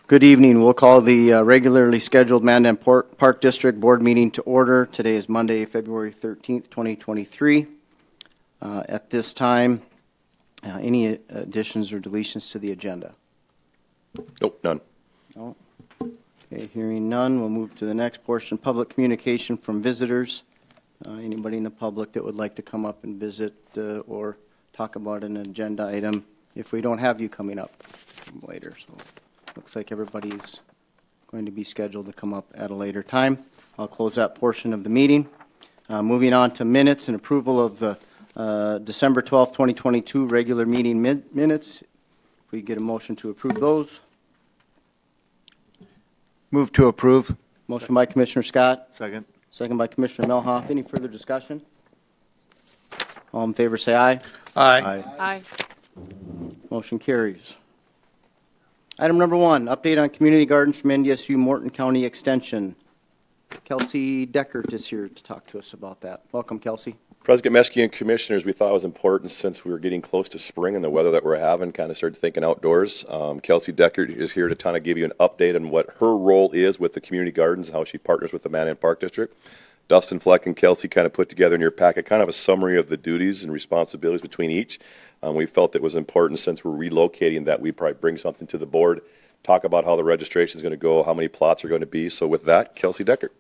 Good evening. We'll call the regularly scheduled Mandan Park District Board meeting to order. Today is Monday, February 13th, 2023. At this time, any additions or deletions to the agenda? Nope, none. No. Okay, hearing none, we'll move to the next portion, public communication from visitors. Anybody in the public that would like to come up and visit or talk about an agenda item if we don't have you coming up later. So. Looks like everybody's going to be scheduled to come up at a later time. I'll close that portion of the meeting. Moving on to minutes and approval of the December 12th, 2022 regular meeting minutes. If we get a motion to approve those. Move to approve. Motion by Commissioner Scott. Second. Second by Commissioner Melhoff. Any further discussion? All in favor say aye. Aye. Aye. Motion carries. Item number 1, update on community gardens from NDSU Morton County Extension. Kelsey Deckert is here to talk to us about that. Welcome, Kelsey. President Meski and Commissioners, we thought it was important since we were getting close to spring and the weather that we're having, kind of started thinking outdoors. Kelsey Deckert is here to kind of give you an update on what her role is with the community gardens, how she partners with the Mandan Park District. Dustin Fleck and Kelsey kind of put together in your packet kind of a summary of the duties and responsibilities between each. We felt it was important since we're relocating that we probably bring something to the board, talk about how the registration is going to go, how many plots are going to be. So with that, Kelsey Deckert.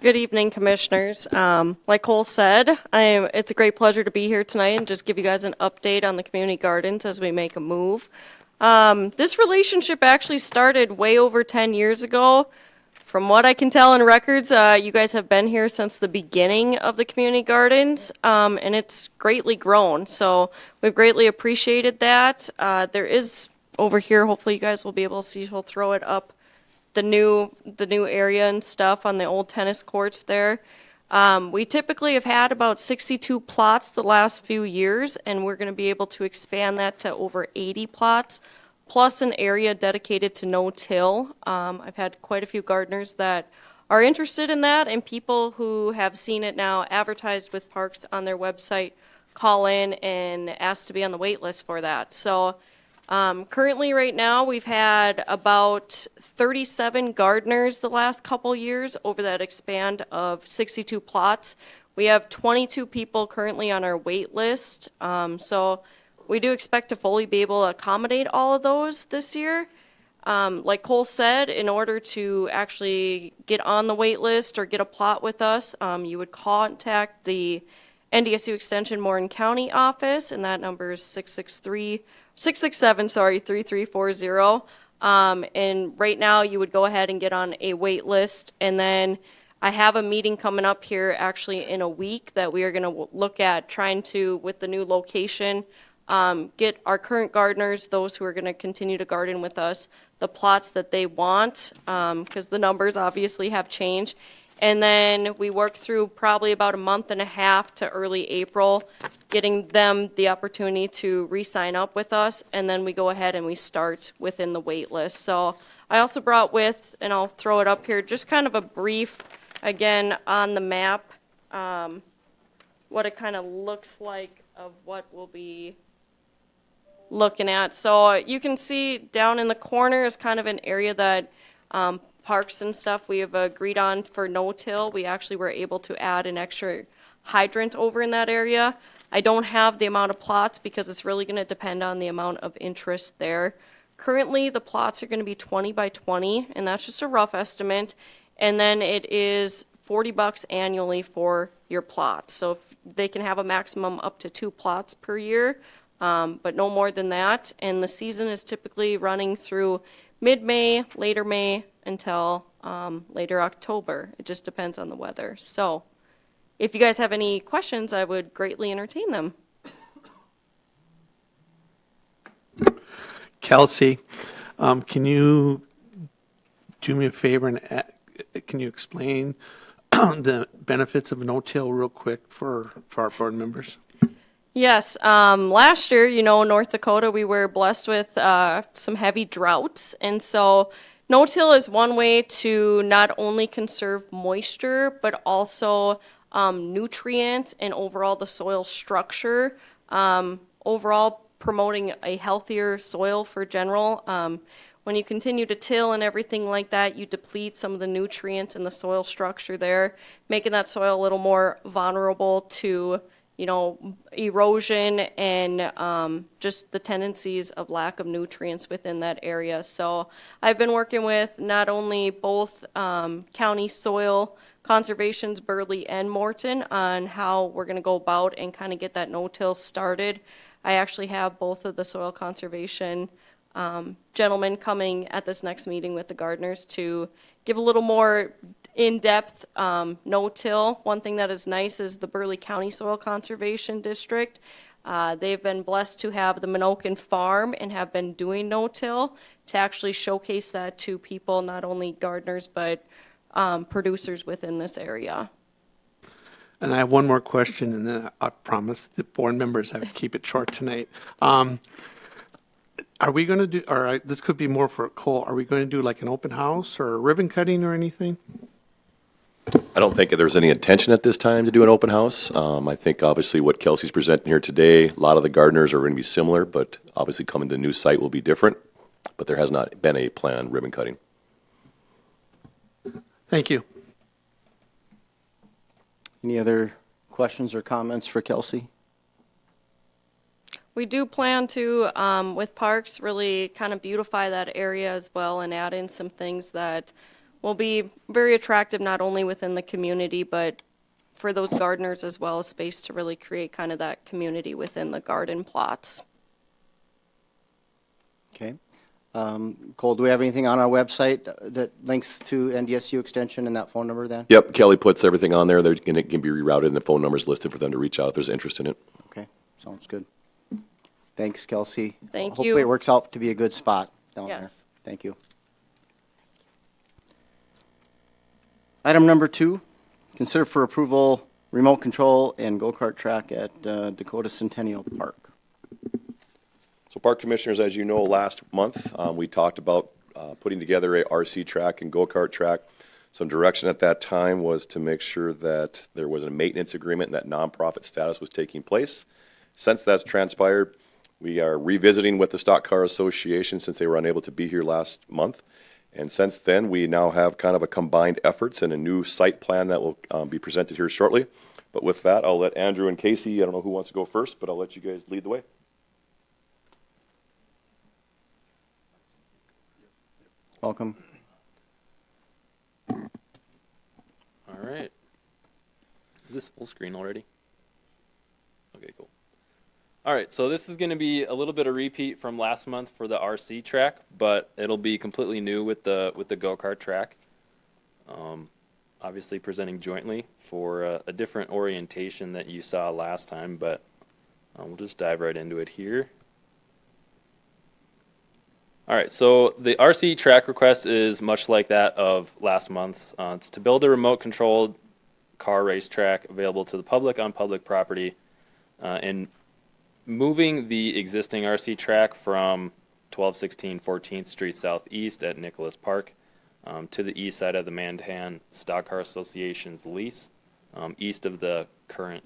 Good evening, Commissioners. Like Cole said, it's a great pleasure to be here tonight and just give you guys an update on the community gardens as we make a move. This relationship actually started way over 10 years ago. From what I can tell in records, you guys have been here since the beginning of the community gardens, and it's greatly grown. So we've greatly appreciated that. There is over here, hopefully you guys will be able to see, she'll throw it up, the new area and stuff on the old tennis courts there. We typically have had about 62 plots the last few years, and we're going to be able to expand that to over 80 plots. Plus an area dedicated to no-till. I've had quite a few gardeners that are interested in that, and people who have seen it now advertised with parks on their website call in and ask to be on the wait list for that. So currently right now we've had about 37 gardeners the last couple years over that expand of 62 plots. We have 22 people currently on our wait list. So we do expect to fully be able to accommodate all of those this year. Like Cole said, in order to actually get on the wait list or get a plot with us, you would contact the NDSU Extension Morton County office, and that number is 667-3340. And right now you would go ahead and get on a wait list, and then I have a meeting coming up here actually in a week that we are going to look at trying to, with the new location, get our current gardeners, those who are going to continue to garden with us, the plots that they want, because the numbers obviously have changed. And then we work through probably about a month and a half to early April, getting them the opportunity to re-sign up with us, and then we go ahead and we start within the wait list. So I also brought with, and I'll throw it up here, just kind of a brief, again, on the map, what it kind of looks like of what we'll be looking at. So you can see down in the corner is kind of an area that parks and stuff we have agreed on for no-till. We actually were able to add an extra hydrant over in that area. I don't have the amount of plots because it's really going to depend on the amount of interest there. Currently the plots are going to be 20 by 20, and that's just a rough estimate. And then it is $40 annually for your plots. So if they can have a maximum up to 2 plots per year. But no more than that. And the season is typically running through mid-May, later May, until later October. It just depends on the weather. So if you guys have any questions, I would greatly entertain them. Kelsey, can you do me a favor and can you explain the benefits of no-till real quick for our board members? Yes, last year, North Dakota, we were blessed with some heavy droughts, and so no-till is one way to not only conserve moisture, but also nutrients and overall the soil structure. Overall, promoting a healthier soil for general. When you continue to till and everything like that, you deplete some of the nutrients in the soil structure there, making that soil a little more vulnerable to, erosion and just the tendencies of lack of nutrients within that area. So I've been working with not only both county soil conservations, Burley and Morton, on how we're going to go about and kind of get that no-till started. I actually have both of the soil conservation gentlemen coming at this next meeting with the gardeners to give a little more in-depth no-till. One thing that is nice is the Burley County Soil Conservation District. They've been blessed to have the Minokan Farm and have been doing no-till to actually showcase that to people, not only gardeners, but producers within this area. And I have one more question, and then I promise the board members I would keep it short tonight. Are we going to do, or this could be more for Cole, are we going to do like an open house or a ribbon cutting or anything? I don't think there's any intention at this time to do an open house. I think obviously what Kelsey's presenting here today, a lot of the gardeners are going to be similar, but obviously coming to the new site will be different. But there has not been a planned ribbon cutting. Thank you. Any other questions or comments for Kelsey? We do plan to, with parks, really kind of beautify that area as well and add in some things that will be very attractive, not only within the community, but for those gardeners as well, a space to really create kind of that community within the garden plots. Okay. Cole, do we have anything on our website that links to NDSU extension and that phone number then? Yep, Kelly puts everything on there. It can be rerouted and the phone number's listed for them to reach out if there's interest in it. Okay, sounds good. Thanks, Kelsey. Thank Hopefully you. it works out to be a good spot down there. Yes. Thank you. Item number 2, consider for approval remote control and go-kart track at Dakota Centennial Park. So Park Commissioners, as you know, last month, we talked about putting together a RC track and go-kart track. Some direction at that time was to make sure that there was a maintenance agreement and that nonprofit status was taking place. Since that's transpired, we are revisiting with the Stock Car Association since they were unable to be here last month. And since then, we now have kind of a combined efforts and a new site plan that will be presented here shortly. But with that, I'll let Andrew and Casey, I don't know who wants to go first, but I'll let you guys lead the way. Welcome. All right. Is this full screen already? Okay, cool. All right, so this is going to be a little bit of repeat from last month for the RC track, but it'll be completely new with the go-kart track. Obviously presenting jointly for a different orientation that you saw last time, but we'll just dive right into it here. All right, so the RC track request is much like that of last month. It's to build a remote-controlled car racetrack available to the public on public property, and moving the existing RC track from 1216 14th Street Southeast at Nicholas Park to the east side of the Mandan Stock Car Association's lease, east of the current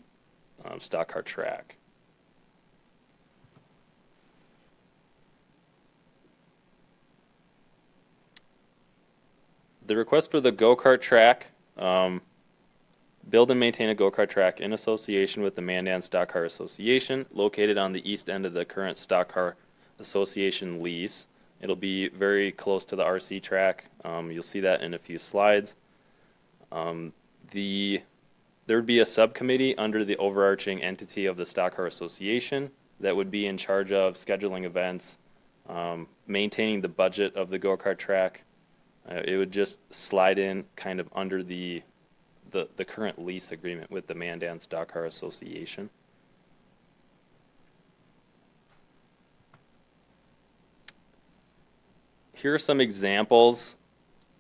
stock car track. The request for the go-kart track, build and maintain a go-kart track in association with the Mandan Stock Car Association, located on the east end of the current Stock Car Association lease. It'll be very close to the RC track. You'll see that in a few slides. There would be a subcommittee under the overarching entity of the Stock Car Association that would be in charge of scheduling events, maintaining the budget of the go-kart track. It would just slide in kind of under the current lease agreement with the Mandan Stock Car Association. Here are some examples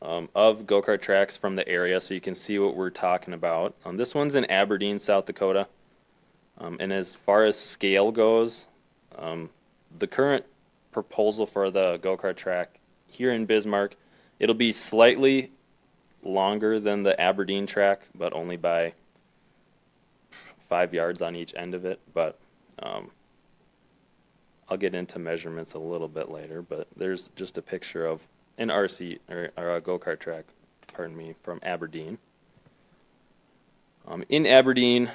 of go-kart tracks from the area so you can see what we're talking about. This one's in Aberdeen, South Dakota. And as far as scale goes, the current proposal for the go-kart track here in Bismarck, it'll be slightly longer than the Aberdeen track, but only by 5 yards on each end of it. But I'll get into measurements a little bit later, but there's just a picture of an RC, or a go-kart track, pardon me, from Aberdeen. In Aberdeen,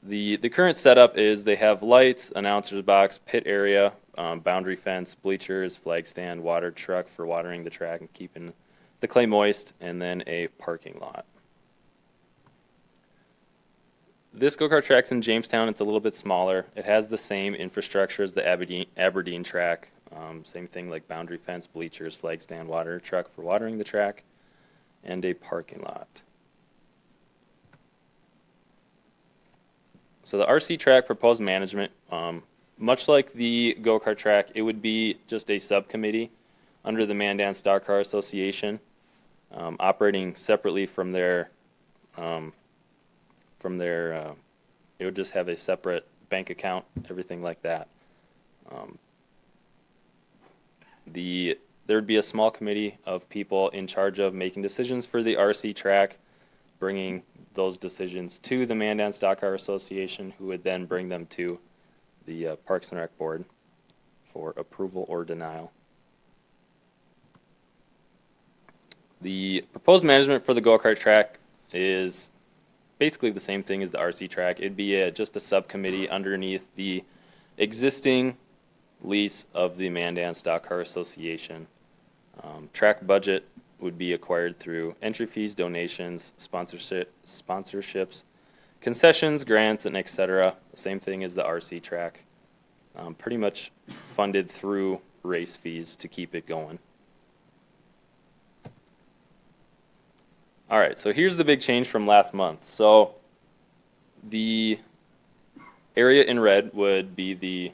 the current setup is they have lights, announcer's box, pit area, boundary fence, bleachers, flag stand, water truck for watering the track and keeping the clay moist, and then a parking lot. This go-kart track's in Jamestown. It's a little bit smaller. It has the same infrastructure as the Aberdeen track. Same thing like boundary fence, bleachers, flag stand, water truck for watering the track, and a parking lot. So the RC track proposed management, much like the go-kart track, it would be just a subcommittee under the Mandan Stock Car Association, operating separately from their, it would just have a separate bank account, everything like that. There would be a small committee of people in charge of making decisions for the RC track, bringing those decisions to the Mandan Stock Car Association, who would then bring them to the Parks and Rec Board for approval or denial. The proposed management for the go-kart track is basically the same thing as the RC track. It'd be just a subcommittee underneath the existing lease of the Mandan Stock Car Association. Track budget would be acquired through entry fees, donations, sponsorships, concessions, grants, and etc. The same thing as the RC track. Pretty much funded through race fees to keep it going. All right, so here's the big change from last month. So the area in red would be the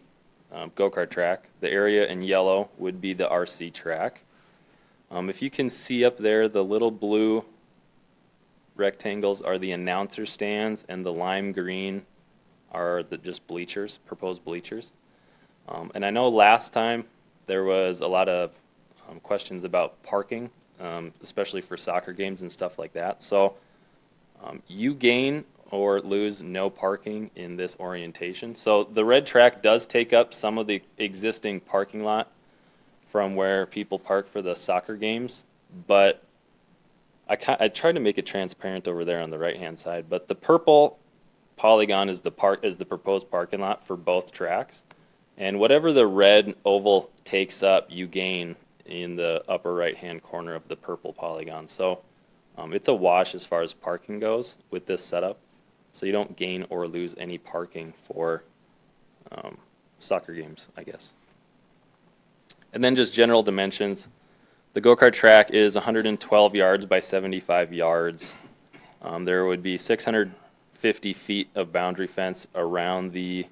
go-kart track. The area in yellow would be the RC track. If you can see up there, the little blue rectangles are the announcer stands, and the lime green are the just bleachers, proposed bleachers. And I know last time there was a lot of questions about parking, especially for soccer games and stuff like that. So you gain or lose no parking in this orientation. So the red track does take up some of the existing parking lot from where people park for the soccer games, but I tried to make it transparent over there on the right-hand side. But the purple polygon is the proposed parking lot for both tracks, and whatever the red oval takes up, you gain in the upper right-hand corner of the purple polygon. So it's a wash as far as parking goes with this setup. So you don't gain or lose any parking for soccer games, I guess. And then just general dimensions. The go-kart track is 112 yards by 75 yards. There would be 650 feet of boundary fence around the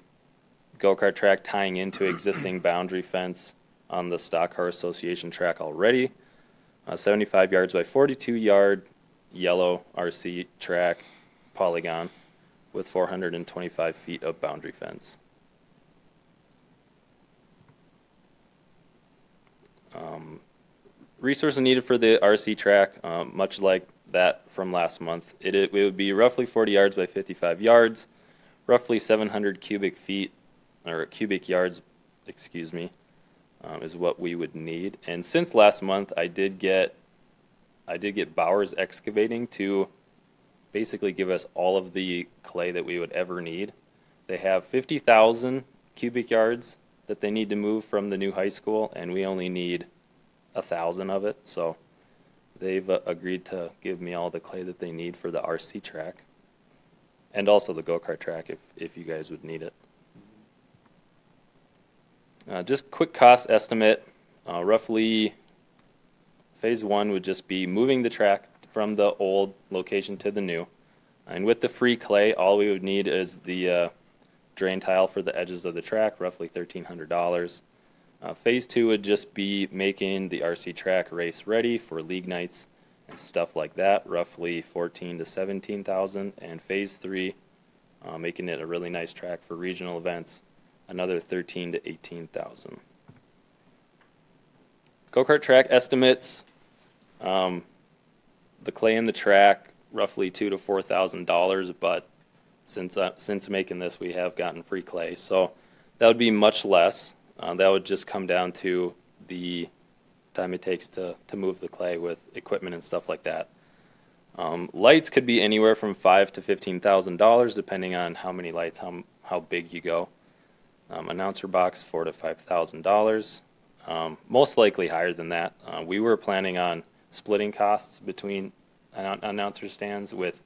go-kart track, tying into existing boundary fence on the Stock Car Association track already. 75 yards by 42 yard yellow RC track polygon with 425 feet of boundary fence. Resources needed for the RC track, much like that from last month. It would be roughly 40 yards by 55 yards, roughly 700 cubic feet, or cubic yards, excuse me, is what we would need. And since last month, I did get Bowers Excavating to basically give us all of the clay that we would ever need. They have 50,000 cubic yards that they need to move from the new high school, and we only need 1,000 of it. So they've agreed to give me all the clay that they need for the RC track, and also the go-kart track if you guys would need it. Just quick cost estimate, roughly phase 1 would just be moving the track from the old location to the new. And with the free clay, all we would need is the drain tile for the edges of the track, roughly $1,300. Phase 2 would just be making the RC track race ready for league nights and stuff like that, roughly $14,000 to $17,000. And phase 3, making it a really nice track for regional events, another $13,000 to $18,000. Go-kart track estimates, the clay in the track, roughly $2,000 to $4,000, but since making this, we have gotten free clay, so that would be much less. That would just come down to the time it takes to move the clay with equipment and stuff like that. Lights could be anywhere from $5,000 to $15,000 depending on how many lights, how big you go. Announcer box $4,000 to $5,000. Most likely higher than that. We were planning on splitting costs between announcer stands with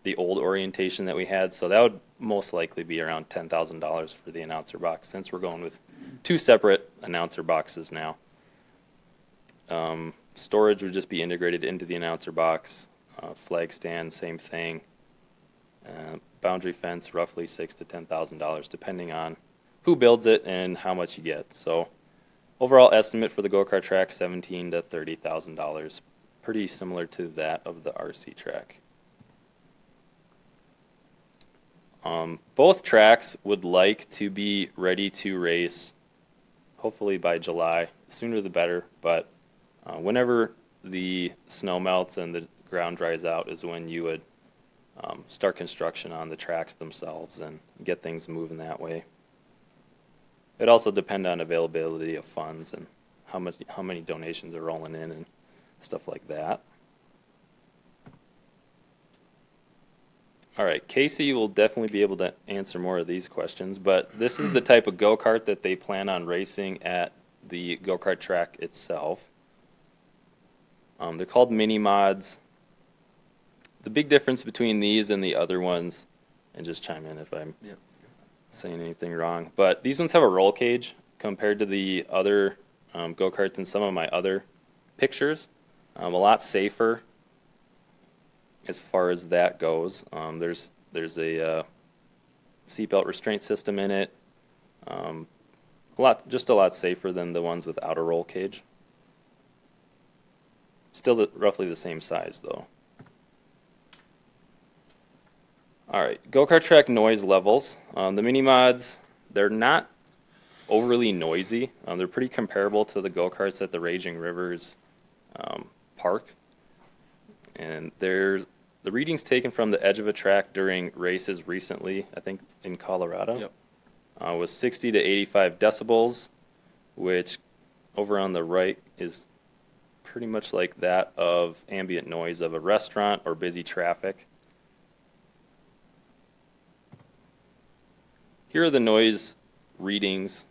the old orientation that we had, so that would most likely be around $10,000 for the announcer box, since we're going with 2 separate announcer boxes now. Storage would just be integrated into the announcer box. Flag stand, same thing. Boundary fence, roughly $6,000 to $10,000, depending on who builds it and how much you get. So overall estimate for the go-kart track, $17,000 to $30,000, pretty similar to that of the RC track. Both tracks would like to be ready to race, hopefully by July. Sooner the better, but whenever the snow melts and the ground dries out is when you would start construction on the tracks themselves and get things moving that way. It also depends on availability of funds and how many donations are rolling in and stuff like that. All right, Casey will definitely be able to answer more of these questions, but this is the type of go-kart that they plan on racing at the go-kart track itself. They're called mini mods. The big difference between these and the other ones, and just chime in if I'm saying anything wrong, but these ones have a roll cage compared to the other go-karts in some of my other pictures. A lot safer as far as that goes. There's a seatbelt restraint system in it. Just a lot safer than the ones without a roll cage. Still roughly the same size though. All right, go-kart track noise levels. The mini mods, they're not overly noisy. They're pretty comparable to the go-karts at the Raging Rivers park. And the readings taken from the edge of a track during races recently, I think in Colorado, was 60 to 85 decibels, which over on the right is pretty much like that of ambient noise of a restaurant or busy traffic. Here are the noise readings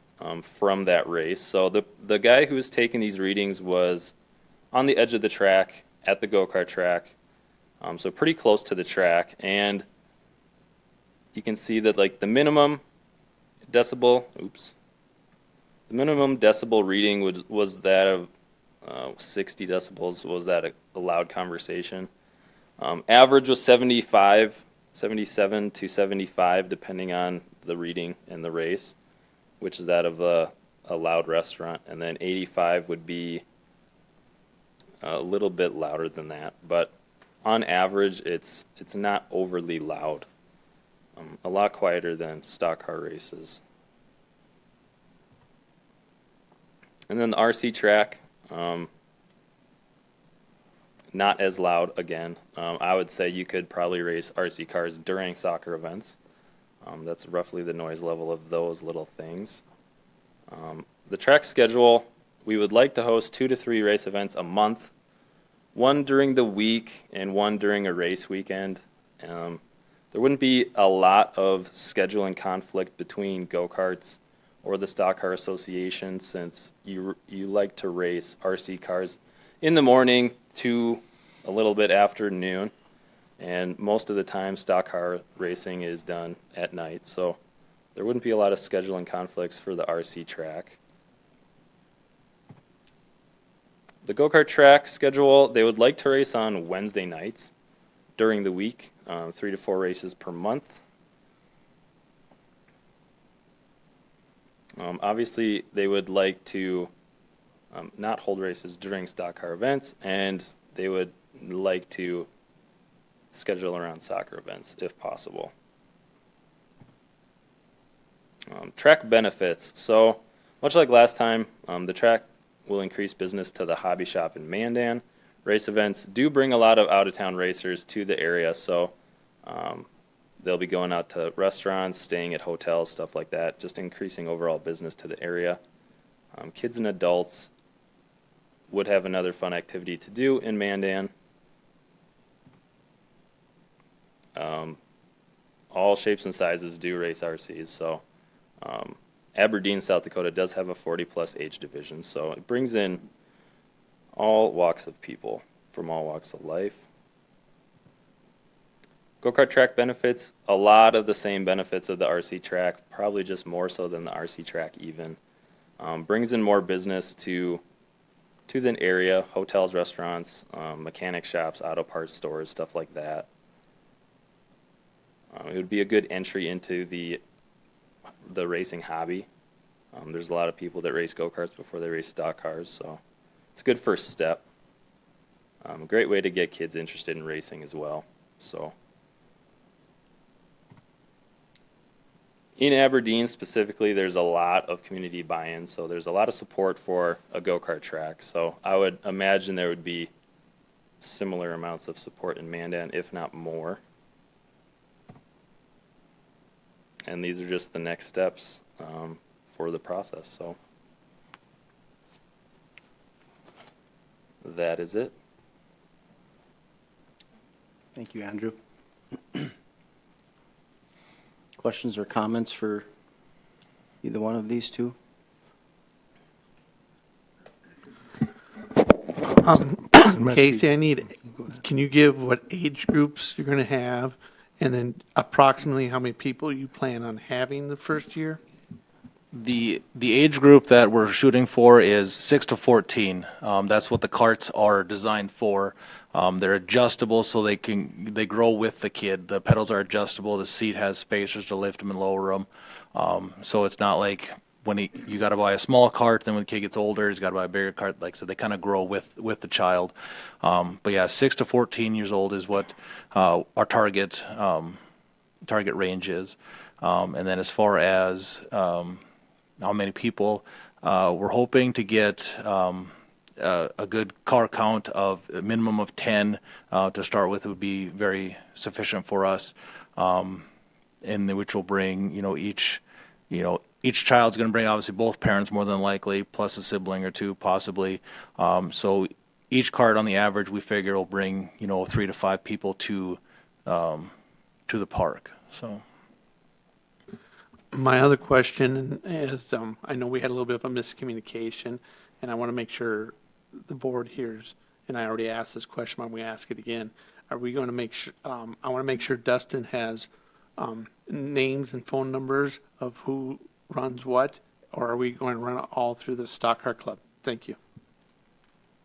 from that race. So the guy who was taking these readings was on the edge of the track at the go-kart track, so pretty close to the track, and you can see that like the minimum decibel reading was that of 60 decibels. Was that a loud conversation? Average was 77 to 75, depending on the reading and the race, which is that of a loud restaurant, and then 85 would be a little bit louder than that, but on average it's not overly loud. A lot quieter than stock car races. And then the RC track, not as loud again. I would say you could probably race RC cars during soccer events. That's roughly the noise level of those little things. The track schedule, we would like to host 2 to 3 race events a month, one during the week and one during a race weekend. There wouldn't be a lot of scheduling conflict between go-karts or the Stock Car Association, since you like to race RC cars in the morning to a little bit after noon, and most of the time stock car racing is done at night, so there wouldn't be a lot of scheduling conflicts for the RC track. The go-kart track schedule, they would like to race on Wednesday nights during the week, 3 to 4 races per month. Obviously, they would like to not hold races during stock car events, and they would like to schedule around soccer events if possible. Track benefits. So, much like last time, the track will increase business to the hobby shop in Mandan. Race events do bring a lot of out-of-town racers to the area, so they'll be going out to restaurants, staying at hotels, stuff like that, just increasing overall business to the area. Kids and adults would have another fun activity to do in Mandan. All shapes and sizes do race RCs, so Aberdeen, South Dakota does have a 40-plus age division, so it brings in all walks of people from all walks of life. Go-kart track benefits, a lot of the same benefits of the RC track, probably just more so than the RC track even. Brings in more business to the area, hotels, restaurants, mechanic shops, auto parts stores, stuff like that. It would be a good entry into the racing hobby. There's a lot of people that race go-karts before they race stock cars, so it's a good first step. A great way to get kids interested in racing as well. So, in Aberdeen specifically, there's a lot of community buy-in, so there's a lot of support for a go-kart track. So I would imagine there would be similar amounts of support in Mandan, if not more. And these are just the next steps for the process. So that is it. Thank you, Andrew. Questions or comments for either one of these two? Casey, can you give what age groups you're going to have, and then approximately how many people you plan on having the first year? The age group that we're shooting for is 6 to 14. That's what the carts are designed for. They're adjustable so they grow with the kid. The pedals are adjustable. The seat has spacers to lift them and lower them. So it's not like when you got to buy a small cart, then when the kid gets older, he's got to buy a bigger cart. Like so, they kind of grow with the child. But yeah, 6 to 14 years old is what our target range is. And then as far as how many people, we're hoping to get a good car count of a minimum of 10 to start with would be very sufficient for us, and which will bring each child's going to bring obviously both parents more than likely, plus a sibling or two possibly. So each cart on the average we figure will bring 3 to 5 people to the park. So. My other question is, I know we had a little bit of a miscommunication, and I want to make sure the board hears, and I already asked this question, but I'm going to ask it again. Are we going to make sure, I want to make sure Dustin has names and phone numbers of who runs what, or are we going to run it all through the Stock Car Club? Thank you.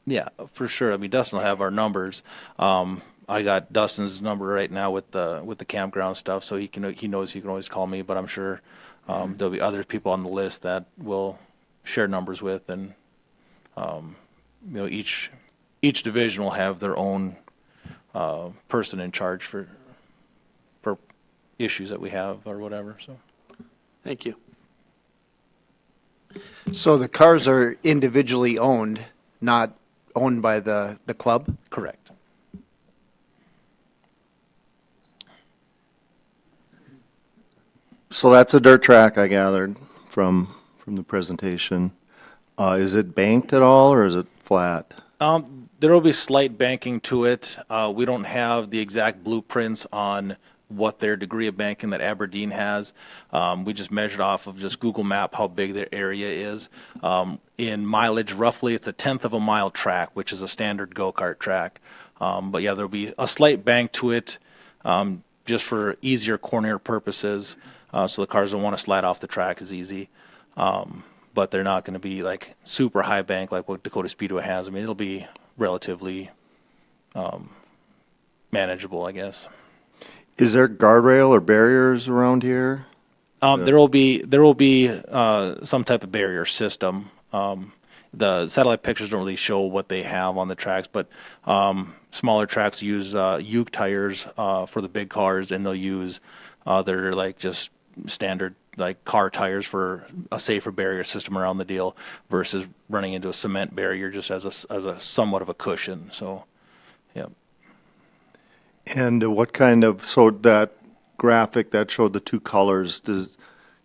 Yeah, for sure. I mean, Dustin will have our numbers. I got Dustin's number right now with the campground stuff, so he knows he can always call me. But I'm sure there'll be other people on the list that we'll share numbers with, and each division will have their own person in charge for issues that we have or whatever. So, Thank you. So the cars are individually owned, not owned by the club? correct. So that's a dirt track, I gathered from the presentation. Is it banked at all, or is it flat? There will be slight banking to it. We don't have the exact blueprints on what their degree of banking that Aberdeen has. We just measured off of just Google Map how big their area is. In mileage, roughly, it's a 1/10 of a mile track, which is a standard go-kart track. But yeah, there'll be a slight bank to it, just for easier corner purposes, so the cars don't want to slide off the track as easy. But they're not going to be like super high bank like what Dakota Speedway has. I mean, it'll be relatively manageable, I guess. Is there guardrail or barriers around here? There will be some type of barrier system. The satellite pictures don't really show what they have on the tracks, but smaller tracks use Uke tires for the big cars, and they'll use their like just standard like car tires for a safer barrier system around the deal versus running into a cement barrier just as a somewhat of a cushion. So, yeah. And what kind of, so that graphic that showed the two colors,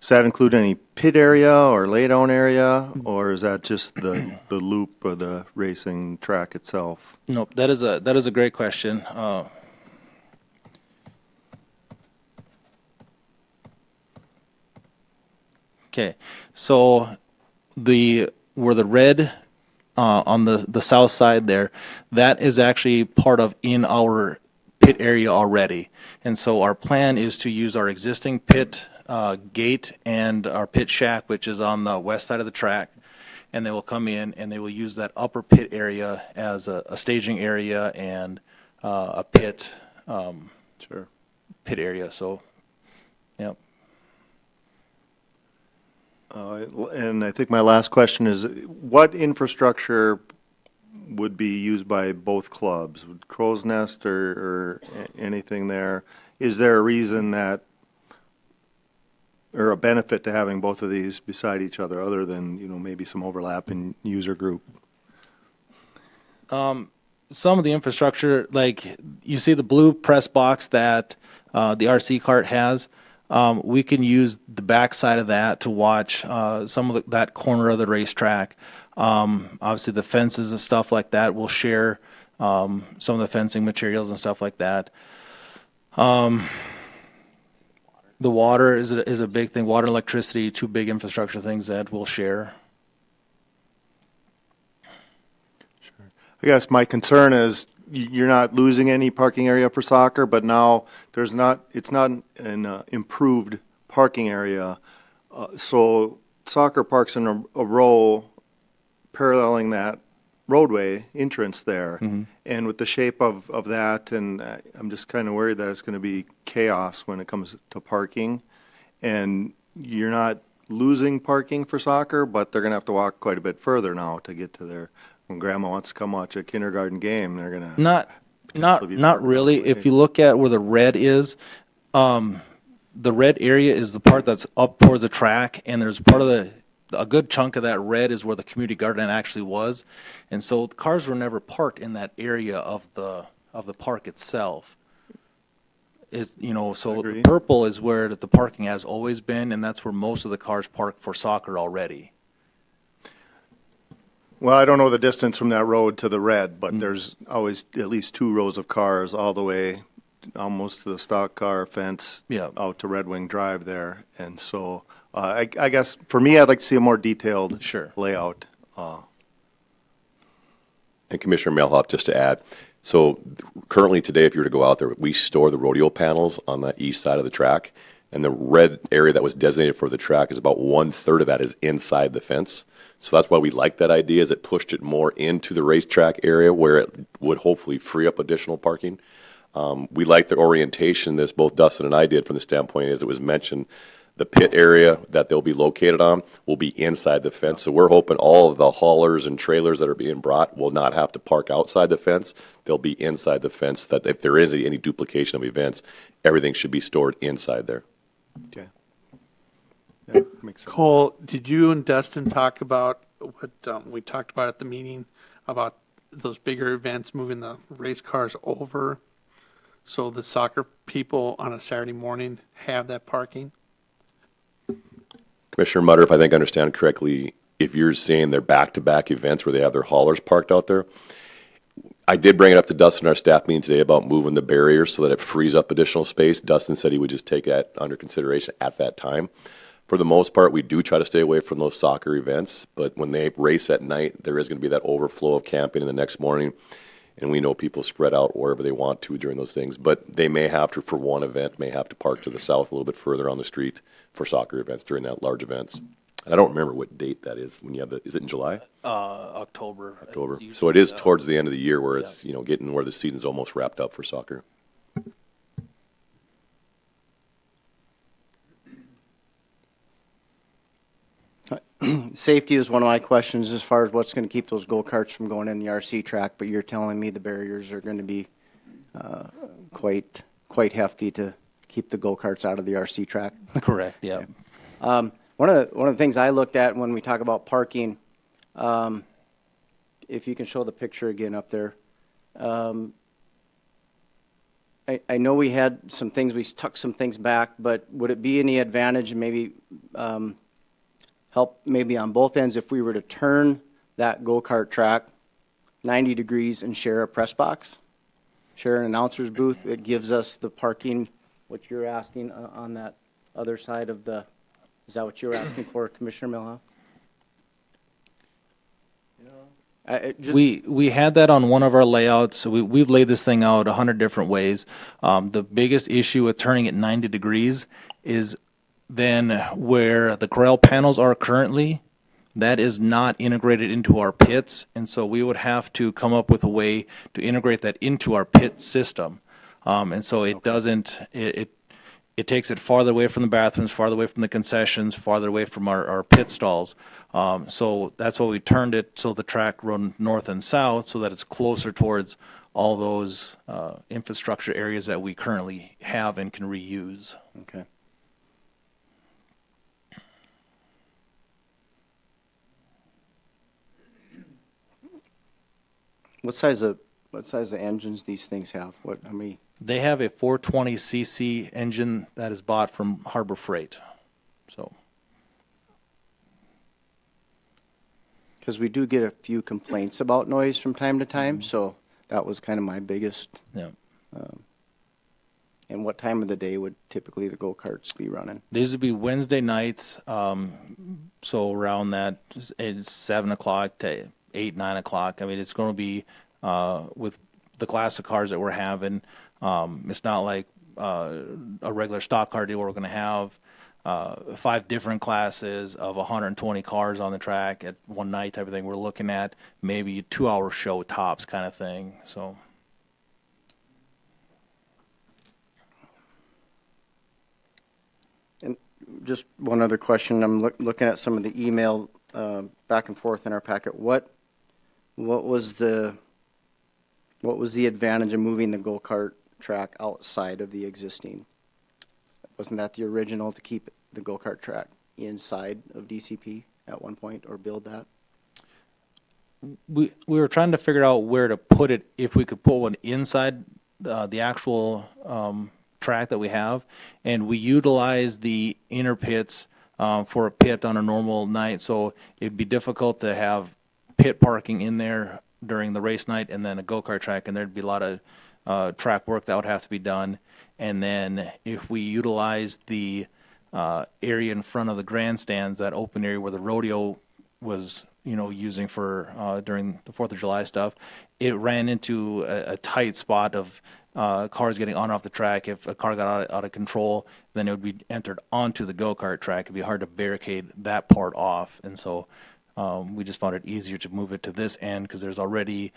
Does that include any pit area or laydown area, or is that just the loop of the racing track itself? Nope, that is a great question. Okay, so where the red on the south side there, that is actually part of in our pit area already. And so our plan is to use our existing pit gate and our pit shack, which is on the west side of the track. And they will come in and they will use that upper pit area as a staging area and a pit Sure. pit area. So, yep. And I think my last question is, what infrastructure would be used by both clubs? Would Crow's Nest or anything there? Is there a reason that, or a benefit to having both of these beside each other, other than, maybe some overlap in user group? Some of the infrastructure, like you see the blue press box that the RC cart has, we can use the backside of that to watch some of that corner of the racetrack. Obviously, the fences and stuff like that, we'll share some of the fencing materials and stuff like that. The water is a big thing. Water and electricity, two big infrastructure things that we'll share. I guess my concern is you're not losing any parking area for soccer, but now it's not an improved parking area. So soccer parks in a row paralleling that roadway entrance there. And with the shape of that, and I'm just kind of worried that it's going to be chaos when it comes to parking. And you're not losing parking for soccer, but they're going to have to walk quite a bit further now to get to their, when grandma wants to come watch a kindergarten game, they're going to. Not really. If you look at where the red is, the red area is the part that's up towards the track, and there's part of a good chunk of that red is where the community garden actually was, and so the cars were never parked in that area of the park itself. So Agree. purple is where the parking has always been, and that's where most of the cars park for soccer already. Well, I don't know the distance from that road to the red, but there's always at least two rows of cars all the way almost to the stock car fence out to Red Wing Drive there. And so I guess for me, I'd like to see a more detailed layout. And Commissioner Melhoff, just to add, so currently today, if you were to go out there, we store the rodeo panels on the east side of the track, and the red area that was designated for the track is about 1/3 of that is inside the fence. So that's why we like that idea, is it pushed it more into the racetrack area where it would hopefully free up additional parking. We like the orientation this both Dustin and I did from the standpoint, as it was mentioned, the pit area that they'll be located on will be inside the fence. So we're hoping all of the haulers and trailers that are being brought will not have to park outside the fence. They'll be inside the fence, that if there is any duplication of events, everything should be stored inside there. Okay. Yeah, makes sense. Cole, did you and Dustin talk about what we talked about at the meeting about those bigger events, moving the race cars over so the soccer people on a Saturday morning have that parking? Commissioner Mutter, if I think I understand correctly, if you're saying they're back-to-back events where they have their haulers parked out there, I did bring it up to Dustin in our staff meeting today about moving the barriers so that it frees up additional space. Dustin said he would just take that under consideration at that time. For the most part, we do try to stay away from those soccer events, but when they race at night, there is going to be that overflow of camping in the next morning, and we know people spread out wherever they want to during those things. But they may have to, for one event, may have to park to the south a little bit further on the street for soccer events during that large events. And I don't remember what date that is when you have is it in July? October. October. So it is towards the end of the year where it's, getting where the season's almost wrapped up for soccer. Safety is one of my questions as far as what's going to keep those go-karts from going in the RC track, but you're telling me the barriers are going to be quite hefty to keep the go-karts out of the RC track. Correct, yeah. One of the things I looked at when we talk about parking, if you can show the picture again up there, I know we had some things, we tucked some things back, but would it be any advantage, maybe help maybe on both ends if we were to turn that go-kart track 90 degrees and share a press box, share an announcer's booth? It gives us the parking, what you're asking on that other side of the, is that what you were asking for, Commissioner Milhoff? We had that on one of our layouts. So we've laid this thing out 100 different ways. The biggest issue with turning it 90 degrees is then where the corral panels are currently, that is not integrated into our pits. And so we would have to come up with a way to integrate that into our pit system. And so it doesn't, it takes it farther away from the bathrooms, farther away from the concessions, farther away from our pit stalls. So that's why we turned it so the track run north and south so that it's closer towards all those infrastructure areas that we currently have and can reuse. Okay. What size of engines these things have? How many? They have a 420cc engine that is bought from Harbor Freight. So. Because we do get a few complaints about noise from time to time, so that was kind of my biggest. Yeah. And what time of the day would typically the go-karts be running? These would be Wednesday nights, so around that, it's 7 o'clock to 8, 9 o'clock. I mean, it's going to be with the class of cars that we're having. It's not like a regular stock car deal where we're going to have 5 different classes of 120 cars on the track at one night type of thing. We're looking at maybe a 2-hour show tops kind of thing. So. And just one other question. I'm looking at some of the email back and forth in our packet. What was the advantage of moving the go-kart track outside of the existing? Wasn't that the original, to keep the go-kart track inside of DCP at one point, or build that? We were trying to figure out where to put it, if we could put one inside the actual track that we have, and we utilize the inner pits for a pit on a normal night, so it'd be difficult to have pit parking in there during the race night and then a go-kart track, and there'd be a lot of track work that would have to be done. And then if we utilize the area in front of the grandstands, that open area where the rodeo was, using for during the 4th of July stuff, it ran into a tight spot of cars getting on and off the track. If a car got out of control, then it would be entered onto the go-kart track. It'd be hard to barricade that part off. And so we just found it easier to move it to this end because there's already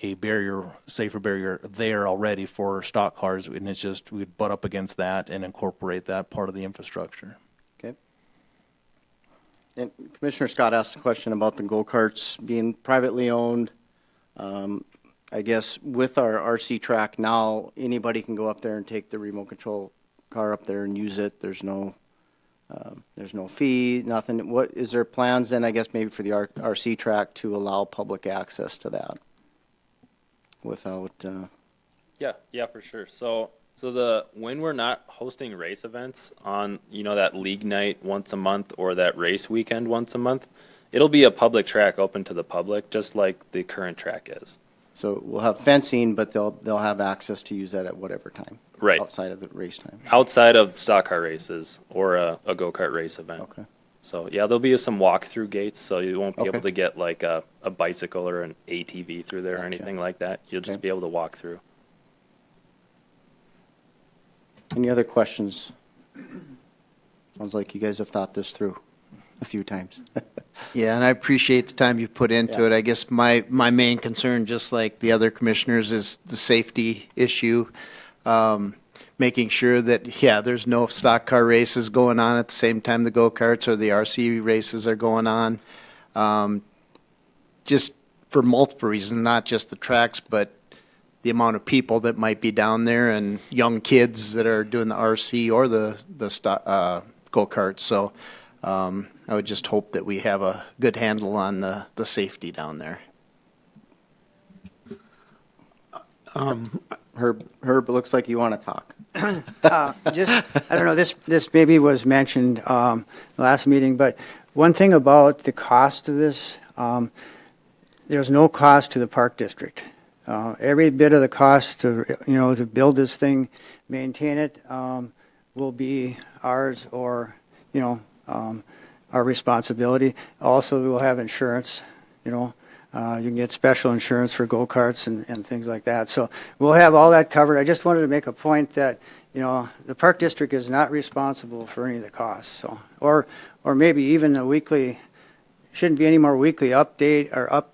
a barrier, safer barrier there already for stock cars, and it's just we'd butt up against that and incorporate that part of the infrastructure. Okay. And Commissioner Scott asked a question about the go-karts being privately owned. I guess with our RC track now, anybody can go up there and take the remote control car up there and use it. There's no fee, nothing. What is there plans then, I guess, maybe for the RC track to allow public access to that without? Yeah, for sure. So when we're not hosting race events on, that league night once a month or that race weekend once a month, it'll be a public track open to the public, just like the current track is. So we'll have fencing, but they'll have access to use that at whatever time. Right. Outside of the race time. Outside of stock car races or a go-kart race event. Okay. So, yeah, there'll be some walk-through gates, so you won't be Okay. able to get like a bicycle or an ATV through there or Gotcha. anything like that. You'll just Okay. be able to walk through. Any other questions? Sounds like you guys have thought this through a few times. Yeah, and I appreciate the time you put into Yeah. it. I guess my main concern, just like the other commissioners, is the safety issue. Making sure that, there's no stock car races going on at the same time the go-karts or the RC races are going on. Just for multiple reasons, not just the tracks, but the amount of people that might be down there and young kids that are doing the RC or the go-karts. So I would just hope that we have a good handle on the safety down there. Herb, it looks like you want to talk. Just, I don't know, this maybe was mentioned last meeting, but one thing about the cost of this, there's no cost to the park district. Every bit of the cost to, to build this thing, maintain it, will be ours or, our responsibility. Also, we'll have insurance, you can get special insurance for go-karts and things like that. So we'll have all that covered. I just wanted to make a point that, the park district is not responsible for any of the costs. So, or maybe even a weekly, shouldn't be any more weekly update or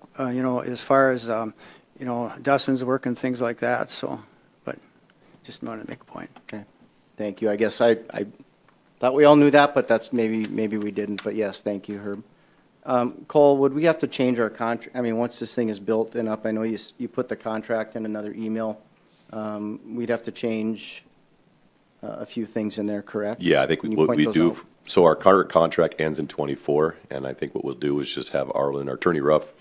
as far as, Dustin's work and things like that. So, but just wanted to make a point. Okay, thank you. I guess I thought we all knew that, but that's maybe we didn't. But yes, thank you, Herb. Cole, would we have to change our contract? I mean, once this thing is built and up, I know you put the contract in another email. We'd have to change a few things in there, correct? Yeah, I think Can you what point we those do, out? so our current contract ends in '24, and I think what we'll do is just have Arlen, our Attorney Ruff,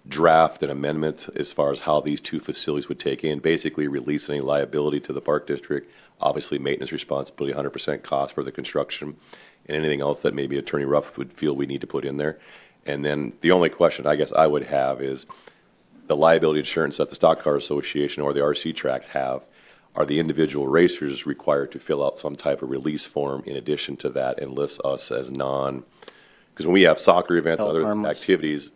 draft an amendment as far as how these two facilities would take in, basically release any liability to the park district, obviously maintenance responsibility, 100% cost for the construction, and anything else that maybe Attorney Ruff would feel we need to put in there. And then the only question I guess I would have is the liability insurance that the Stock Car Association or the RC tracks have. Are the individual racers required to fill out some type of release form in addition to that and list us as because when we have soccer events and Held other harmless. activities,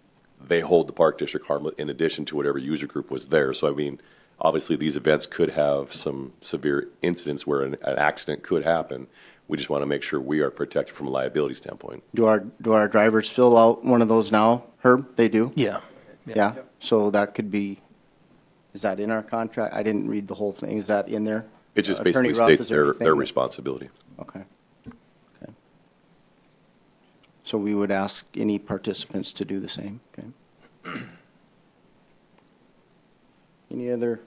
they hold the park district harmless in addition to whatever user group was there. So I mean, obviously these events could have some severe incidents where an accident could happen. We just want to make sure we are protected from a liability standpoint. Do our drivers fill out one of those now, Herb? They do? Yeah. Yeah, so that could be, is that in our contract? I didn't read the whole thing. Is that in there? It just Attorney basically Ruff, states is there anything their that- responsibility. Okay. Okay. So we would ask any participants to do the same, okay? Any other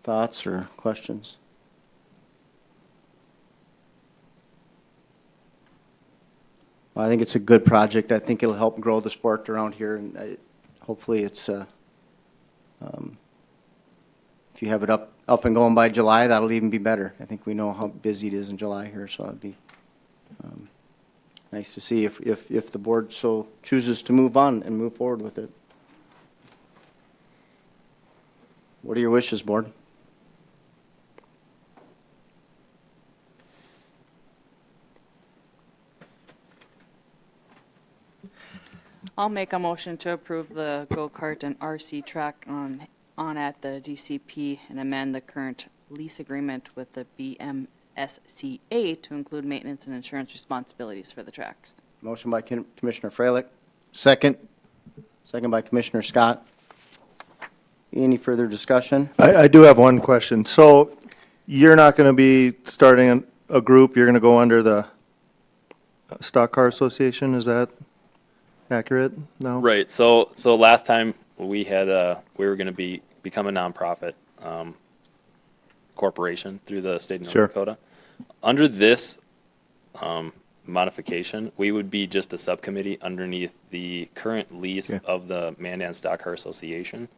thoughts or questions? Well, I think it's a good project. I think it'll help grow the sport around here, and hopefully it's, if you have it up and going by July, that'll even be better. I think we know how busy it is in July here, so it'd be nice to see if the board so chooses to move on and move forward with it. What are your wishes, board? I'll make a motion to approve the go-kart and RC track on at the DCP and amend the current lease agreement with the BMSCA to include maintenance and insurance responsibilities for the tracks. Motion by Commissioner Freilich, Second. second by Commissioner Scott. Any further discussion? I do have one question. So you're not going to be starting a group, you're going to go under the Stock Car Association, is that accurate? No? Right. So last time we had we were going to become a nonprofit corporation through the state of North Sure. Dakota. Under this modification, we would be just a subcommittee underneath the current lease Okay. of the Mandan Stock Car Association,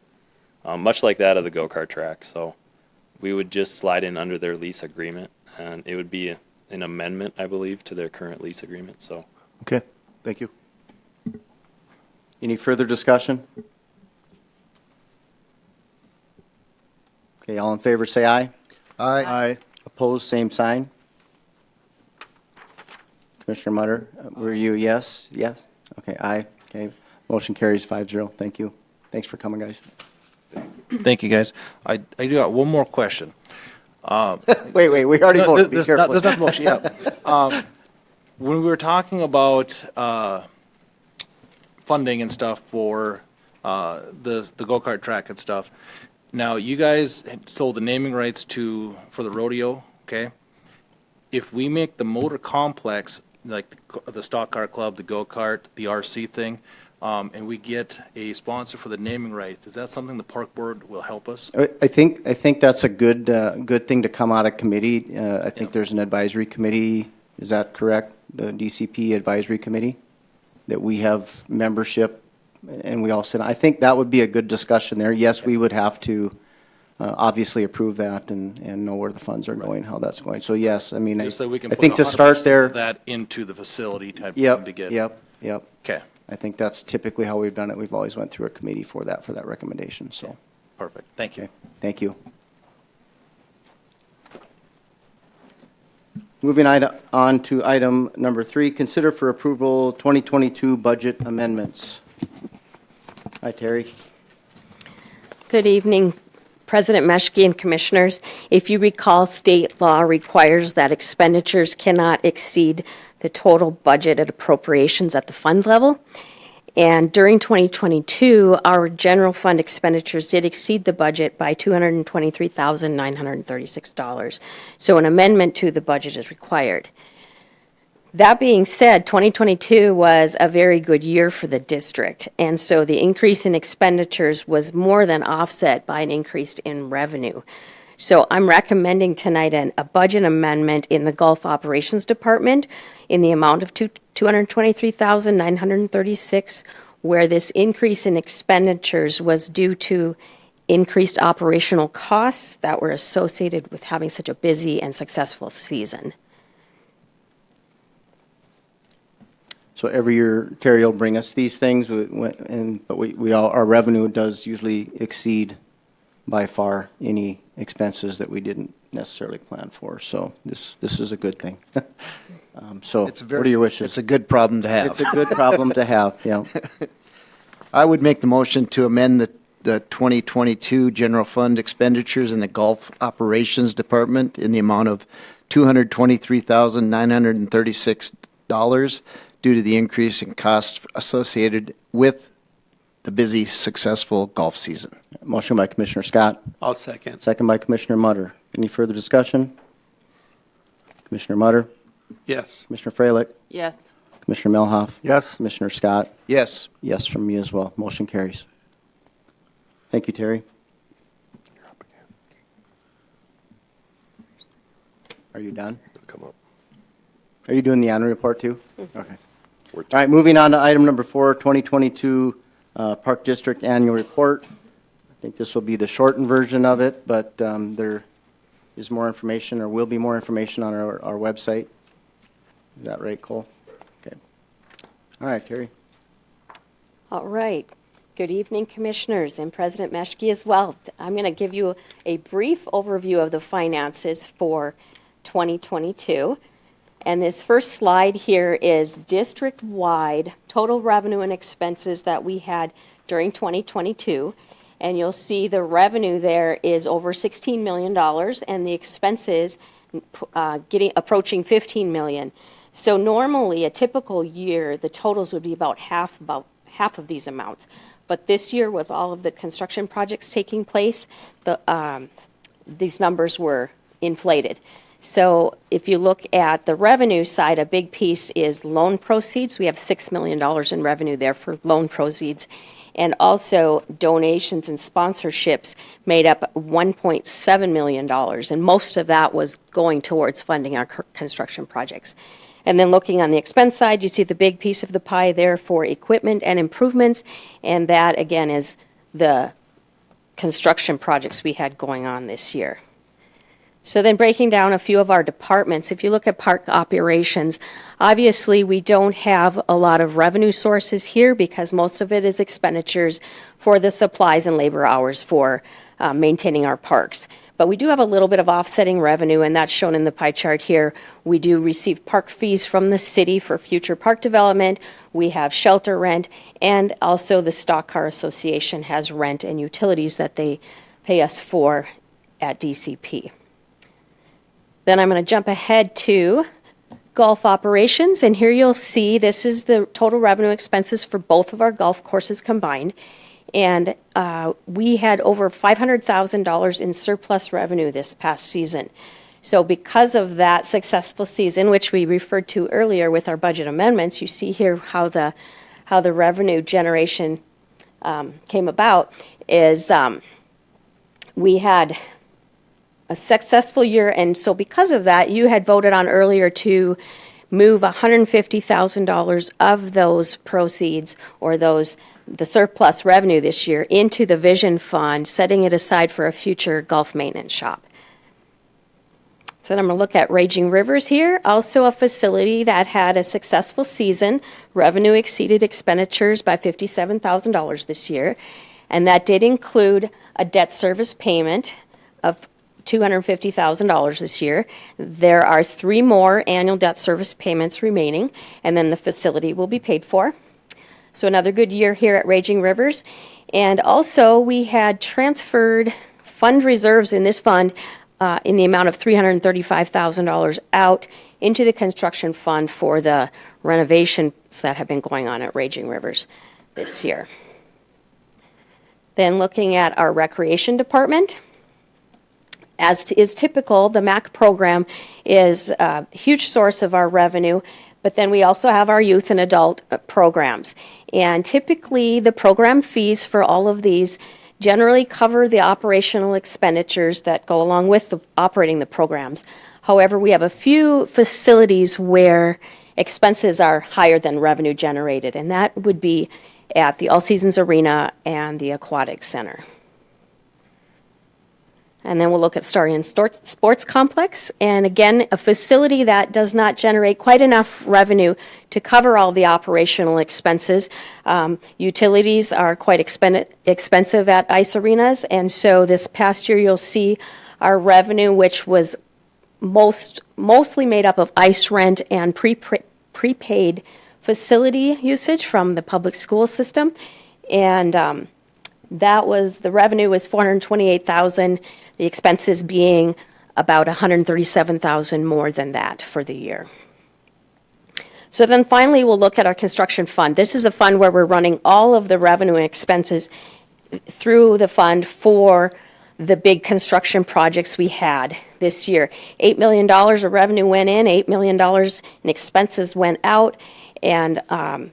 much like that of the go-kart track. So we would just slide in under their lease agreement, and it would be an amendment, I believe, to their current lease agreement. So Okay, thank you. Any further discussion? Okay, all in favor, say aye. Aye. Opposed, same sign. Commissioner Mutter, were you yes? Yes? Okay, aye. Okay, motion carries 5-0. Thank you. Thanks for coming, guys. Thank you, guys. I do got one more question. Wait, we already voted. Be There's careful. not motion, yeah. When we were talking about funding and stuff for the go-kart track and stuff, now you guys had sold the naming rights for the rodeo, okay? If we make the motor complex, like the stock car club, the go-kart, the RC thing, and we get a sponsor for the naming rights, is that something the park board will help us? I think that's a good thing to come out of committee. I think there's an advisory committee, is that correct? The DCP advisory committee, that we have membership and we all sit. I think that would be a good discussion there. Yes, we would have to obviously approve that and know where the funds are going, how that's going. So yes, I mean, I Just so we can I put think to start 100% there. of that into the facility type thing to get. Yep. Okay, I think that's typically how we've done it. We've always went through a committee for that recommendation, so, perfect. Thank you. okay, thank you. Moving on to item number 3, consider for approval 2022 budget amendments. Hi, Terry. Good evening, President Meshke and Commissioners. If you recall, state law requires that expenditures cannot exceed the total budgeted appropriations at the fund level. And during 2022, our general fund expenditures did exceed the budget by $223,936. So an amendment to the budget is required. That being said, 2022 was a very good year for the district, and so the increase in expenditures was more than offset by an increase in revenue. So I'm recommending tonight a budget amendment in the Gulf Operations Department in the amount of $223,936, where this increase in expenditures was due to increased operational costs that were associated with having such a busy and successful season. So every year, Terry will bring us these things, but our revenue does usually exceed by far any expenses that we didn't necessarily plan for. So this is a good thing. So what are your wishes? It's a good problem to have. It's a good problem to have, yeah. I would make the motion to amend the 2022 general fund expenditures in the Gulf Operations Department in the amount of $223,936 due to the increase in costs associated with the busy, successful golf season. Motion by Commissioner Scott, I'll second. second by Commissioner Mutter. Any further discussion? Commissioner Mutter, Yes. Commissioner Freilich, Yes. Commissioner Milhoff, Yes? Commissioner Scott, Yes. yes from me as well. Motion carries. Thank you, Terry. Are you done? Come up. Are you doing the annual report too? Okay. We're- All right, moving on to item number 4, 2022 Park District Annual Report. I think this will be the shortened version of it, but there is more information, or will be more information on our website. Is that right, Cole? Okay. All right, Terry. All right. Good evening, Commissioners, and President Meshke as well. I'm going to give you a brief overview of the finances for 2022. And this first slide here is district-wide total revenue and expenses that we had during 2022. And you'll see the revenue there is over $16 million, and the expenses approaching $15 million. So normally, a typical year, the totals would be about half of these amounts. But this year, with all of the construction projects taking place, these numbers were inflated. So if you look at the revenue side, a big piece is loan proceeds. We have $6 million in revenue there for loan proceeds. And also donations and sponsorships made up $1.7 million. And most of that was going towards funding our construction projects. And then looking on the expense side, you see the big piece of the pie there for equipment and improvements. And that, again, is the construction projects we had going on this year. So then breaking down a few of our departments, if you look at park operations, obviously we don't have a lot of revenue sources here because most of it is expenditures for the supplies and labor hours for maintaining our parks. But we do have a little bit of offsetting revenue, and that's shown in the pie chart here. We do receive park fees from the city for future park development. We have shelter rent, and also the Stock Car Association has rent and utilities that they pay us for at DCP. Then I'm going to jump ahead to golf operations, and here you'll see this is the total revenue expenses for both of our golf courses combined. And we had over $500,000 in surplus revenue this past season. So because of that successful season, which we referred to earlier with our budget amendments, you see here how the revenue generation came about is we had a successful year, and so because of that, you had voted on earlier to move $150,000 of those proceeds or the surplus revenue this year into the Vision Fund, setting it aside for a future golf maintenance shop. So then I'm going to look at Raging Rivers here, also a facility that had a successful season. Revenue exceeded expenditures by $57,000 this year, and that did include a debt service payment of $250,000 this year. There are 3 more annual debt service payments remaining, and then the facility will be paid for. So another good year here at Raging Rivers. And also, we had transferred fund reserves in this fund in the amount of $335,000 out into the construction fund for the renovations that have been going on at Raging Rivers this year. Then looking at our recreation department, as is typical, the MAC program is a huge source of our revenue, but then we also have our youth and adult programs. And typically, the program fees for all of these generally cover the operational expenditures that go along with operating the programs. However, we have a few facilities where expenses are higher than revenue generated, and that would be at the All Seasons Arena and the Aquatic Center. And then we'll look at Starion Sports Complex. And again, a facility that does not generate quite enough revenue to cover all the operational expenses. Utilities are quite expensive at ice arenas. And so this past year, you'll see our revenue, which was mostly made up of ice rent and prepaid facility usage from the public school system. And the revenue was $428,000, the expenses being about $137,000 more than that for the year. So then finally, we'll look at our construction fund. This is a fund where we're running all of the revenue and expenses through the fund for the big construction projects we had this year. $8 million of revenue went in, $8 million in expenses went out. And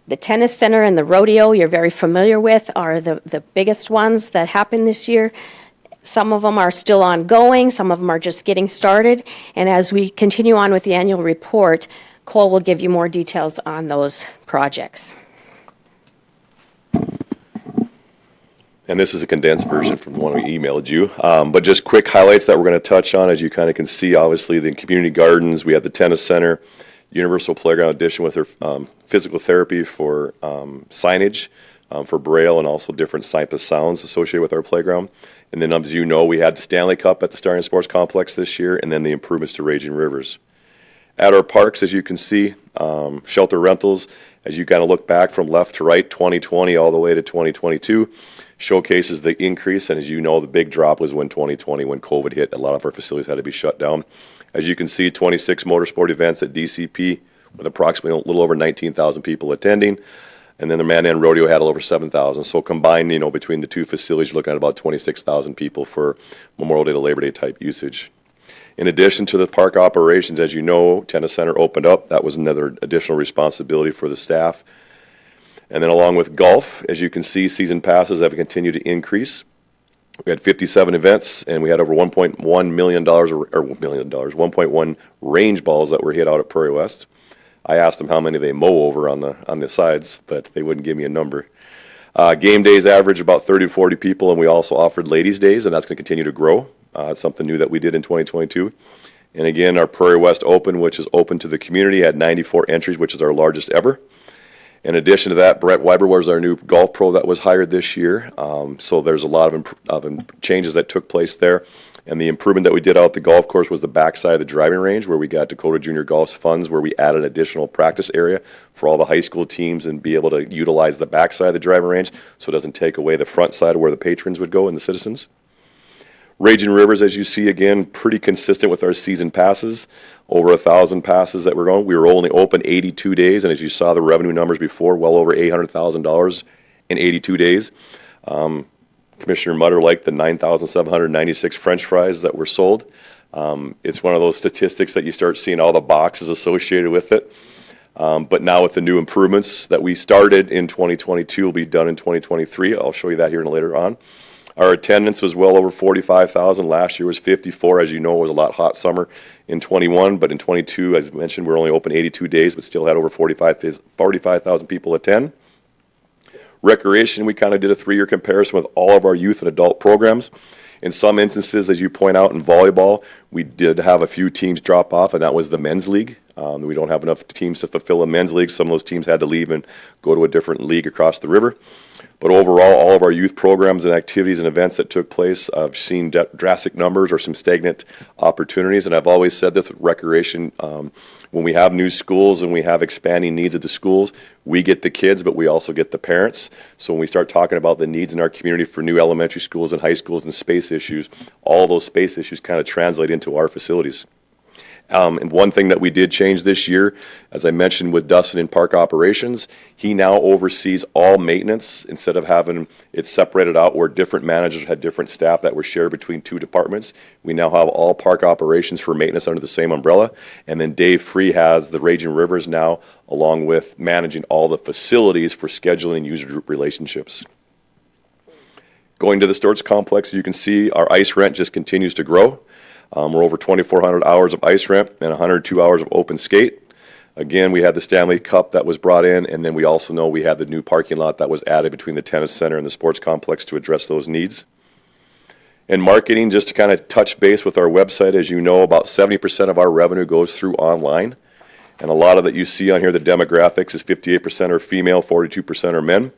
the tennis center and the rodeo you're very familiar with are the biggest ones that happened this year. Some of them are still ongoing. Some of them are just getting started. And as we continue on with the annual report, Cole will give you more details on those projects. And this is a condensed version from the one we emailed you. But just quick highlights that we're going to touch on. As you kind of can see, obviously, the community gardens, we have the tennis center, Universal Playground Edition with their physical therapy for signage, for Braille, and also different types of sounds associated with our playground. And then, as you know, we had the Stanley Cup at the Starion Sports Complex this year, and then the improvements to Raging Rivers. At our parks, as you can see, shelter rentals, as you kind of look back from left to right, 2020 all the way to 2022, showcases the increase. And as you know, the big drop was when 2020, when COVID hit, a lot of our facilities had to be shut down. As you can see, 26 motorsport events at DCP with approximately a little over 19,000 people attending. And then the Mandan Rodeo had over 7,000. So combined, between the two facilities, you're looking at about 26,000 people for Memorial Day to Labor Day type usage. In addition to the park operations, as you know, Tennis Center opened up. That was another additional responsibility for the staff. And then along with golf, as you can see, season passes have continued to increase. We had 57 events, and we had over $1.1 million, $1.1 range balls that were hit out at Prairie West. I asked them how many they mow over on the sides, but they wouldn't give me a number. Game days average about 30 to 40 people, and we also offered ladies' days, and that's going to continue to grow. It's something new that we did in 2022. And again, our Prairie West Open, which is open to the community, had 94 entries, which is our largest ever. In addition to that, Brett Weiber was our new golf pro that was hired this year. So there's a lot of changes that took place there. And the improvement that we did out at the golf course was the backside of the driving range, where we got Dakota Junior Golf's funds, where we added an additional practice area for all the high school teams and be able to utilize the backside of the driving range so it doesn't take away the front side where the patrons would go and the citizens. Raging Rivers, as you see, again, pretty consistent with our season passes. Over 1,000 passes that were going. We were only open 82 days, and as you saw the revenue numbers before, well over $800,000 in 82 days. Commissioner Mutter liked the 9,796 French fries that were sold. It's one of those statistics that you start seeing all the boxes associated with it. But now with the new improvements that we started in 2022 will be done in 2023. I'll show you that here later on. Our attendance was well over 45,000. Last year was 54. As you know, it was a lot hot summer in 21, but in 22, as mentioned, we're only open 82 days, but still had over 45,000 people attend. Recreation, we kind of did a 3-year comparison with all of our youth and adult programs. In some instances, as you point out, in volleyball, we did have a few teams drop off, and that was the men's league. We don't have enough teams to fulfill a men's league. Some of those teams had to leave and go to a different league across the river. But overall, all of our youth programs and activities and events that took place, I've seen drastic numbers or some stagnant opportunities. And I've always said this with recreation, when we have new schools and we have expanding needs at the schools, we get the kids, but we also get the parents. So when we start talking about the needs in our community for new elementary schools and high schools and space issues, all those space issues kind of translate into our facilities. And one thing that we did change this year, as I mentioned with Dustin in park operations, he now oversees all maintenance instead of having it separated out where different managers had different staff that were shared between 2 departments. We now have all park operations for maintenance under the same umbrella. And then Dave Free has the Raging Rivers now, along with managing all the facilities for scheduling and user group relationships. Going to the Storts Complex, you can see our ice rent just continues to grow. We're over 2,400 hours of ice rent and 102 hours of open skate. Again, we had the Stanley Cup that was brought in, and then we also know we had the new parking lot that was added between the tennis center and the sports complex to address those needs. And marketing, just to kind of touch base with our website, as you know, about 70% of our revenue goes through online. And a lot of that you see on here, the demographics is 58% are female, 42% are men.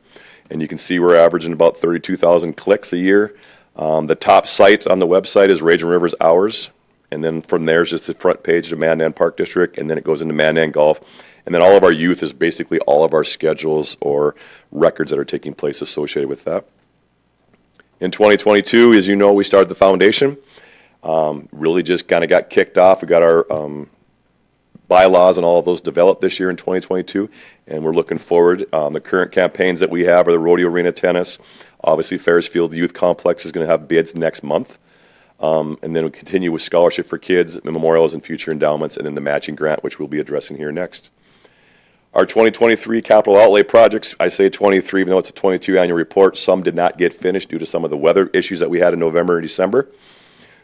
And you can see we're averaging about 32,000 clicks a year. The top site on the website is Raging Rivers Hours, and then from there is just the front page of Mandan Park District, and then it goes into Mandan Golf. And then all of our youth is basically all of our schedules or records that are taking place associated with that. In 2022, as you know, we started the foundation. Really just kind of got kicked off. We got our bylaws and all of those developed this year in 2022, and we're looking forward. The current campaigns that we have are the Rodeo Arena Tennis. Obviously, Ferris Field Youth Complex is going to have bids next month. And then we continue with Scholarship for Kids, Memorials, and Future Endowments, and then the matching grant, which we'll be addressing here next. Our 2023 capital outlay projects, I say 23, even though it's a 22 annual report, some did not get finished due to some of the weather issues that we had in November and December.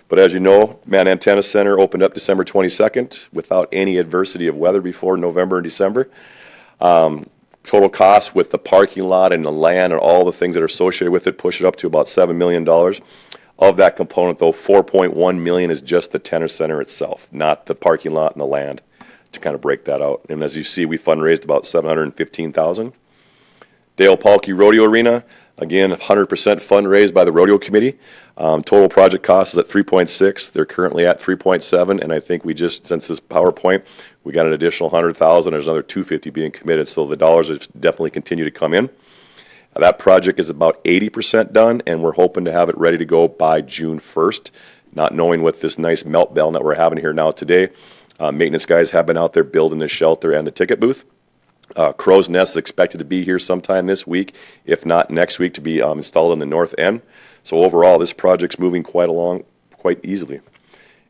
But as you know, Mandan Tennis Center opened up December 22nd without any adversity of weather before November and December. Total cost with the parking lot and the land and all the things that are associated with it push it up to about $7 million. Of that component, though, $4.1 million is just the tennis center itself, not the parking lot and the land, to kind of break that out. And as you see, we fundraised about $715,000. Dale Paulke Rodeo Arena, again, 100% fundraised by the rodeo committee. Total project cost is at 3.6. They're currently at 3.7, and I think we just, since this PowerPoint, we got an additional 100,000. There's another 250 being committed, so the dollars definitely continue to come in. That project is about 80% done, and we're hoping to have it ready to go by June 1st. Not knowing with this nice meltdown that we're having here now today, maintenance guys have been out there building the shelter and the ticket booth. Crow's Nest is expected to be here sometime this week, if not next week, to be installed in the north end. So overall, this project's moving quite along quite easily.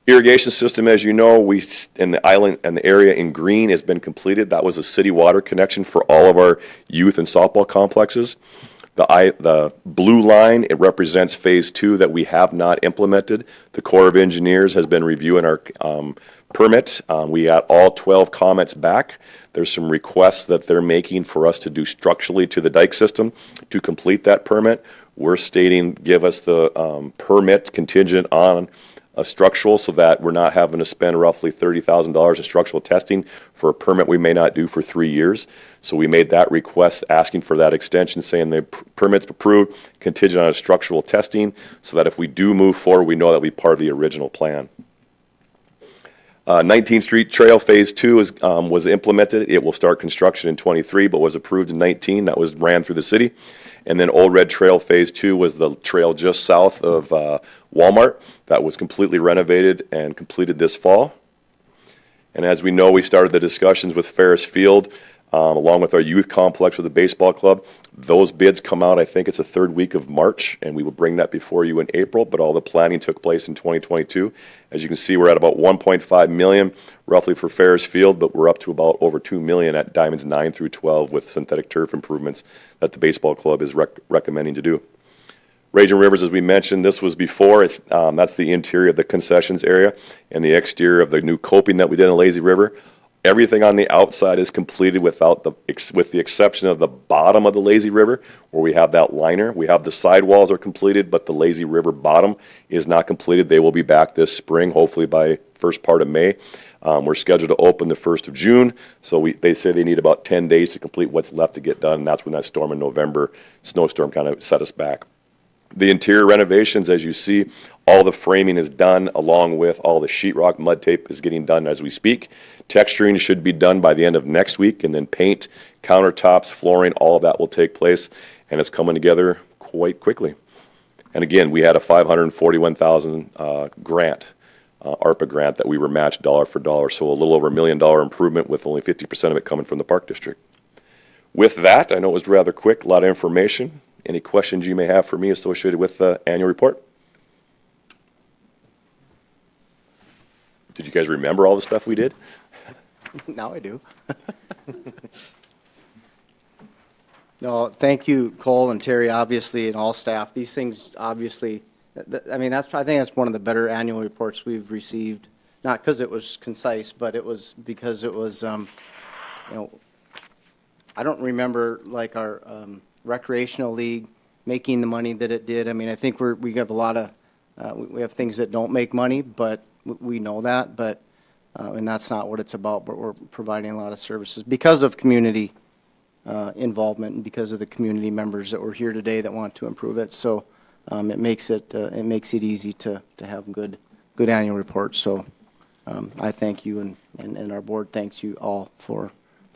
Irrigation system, as you know, in the island and the area in green has been completed. That was a city water connection for all of our youth and softball complexes. The blue line, it represents phase 2 that we have not implemented. The Corps of Engineers has been reviewing our permit. We got all 12 comments back. There's some requests that they're making for us to do structurally to the dike system to complete that permit. We're stating give us the permit contingent on a structural so that we're not having to spend roughly $30,000 in structural testing for a permit we may not do for 3 years. So we made that request asking for that extension, saying the permit's approved, contingent on a structural testing, so that if we do move forward, we know that will be part of the original plan. 19th Street Trail Phase 2 was implemented. It will start construction in 23, but was approved in 19. That was ran through the city. And then Old Red Trail Phase 2 was the trail just south of Walmart. That was completely renovated and completed this fall. And as we know, we started the discussions with Ferris Field, along with our youth complex with the baseball club. Those bids come out, I think it's the third week of March, and we will bring that before you in April, but all the planning took place in 2022. As you can see, we're at about $1.5 million roughly for Ferris Field, but we're up to about over $2 million at Diamonds 9 through 12 with synthetic turf improvements that the baseball club is recommending to do. Raging Rivers, as we mentioned, this was before. That's the interior of the concessions area and the exterior of the new coping that we did in Lazy River. Everything on the outside is completed with the exception of the bottom of the Lazy River, where we have that liner. We have the sidewalls are completed, but the Lazy River bottom is not completed. They will be back this spring, hopefully by first part of May. We're scheduled to open the 1st of June, so they say they need about 10 days to complete what's left to get done, and that's when that storm in November, snowstorm, kind of set us back. The interior renovations, as you see, all the framing is done along with all the sheetrock mud tape is getting done as we speak. Texturing should be done by the end of next week, and then paint, countertops, flooring, all of that will take place, and it's coming together quite quickly. And again, we had a $541,000 grant, ARPA grant that we were matched dollar for dollar, so a little over $1 million improvement with only 50% of it coming from the Park District. With that, I know it was rather quick, a lot of information. Any questions you may have for me associated with the annual report? Did you guys remember all the stuff we did? Now I do. No, thank you, Cole and Terry, obviously, and all staff. These things, obviously, I mean, I think that's one of the better annual reports we've received. Not because it was concise, but it was because it was, I don't remember like our recreational league making the money that it did. I mean, I think we have a lot of, we have things that don't make money, but we know that, but, and that's not what it's about, but we're providing a lot of services because of community involvement and because of the community members that were here today that want to improve it. So it makes it easy to have good annual reports. So I thank you and our board thanks you all for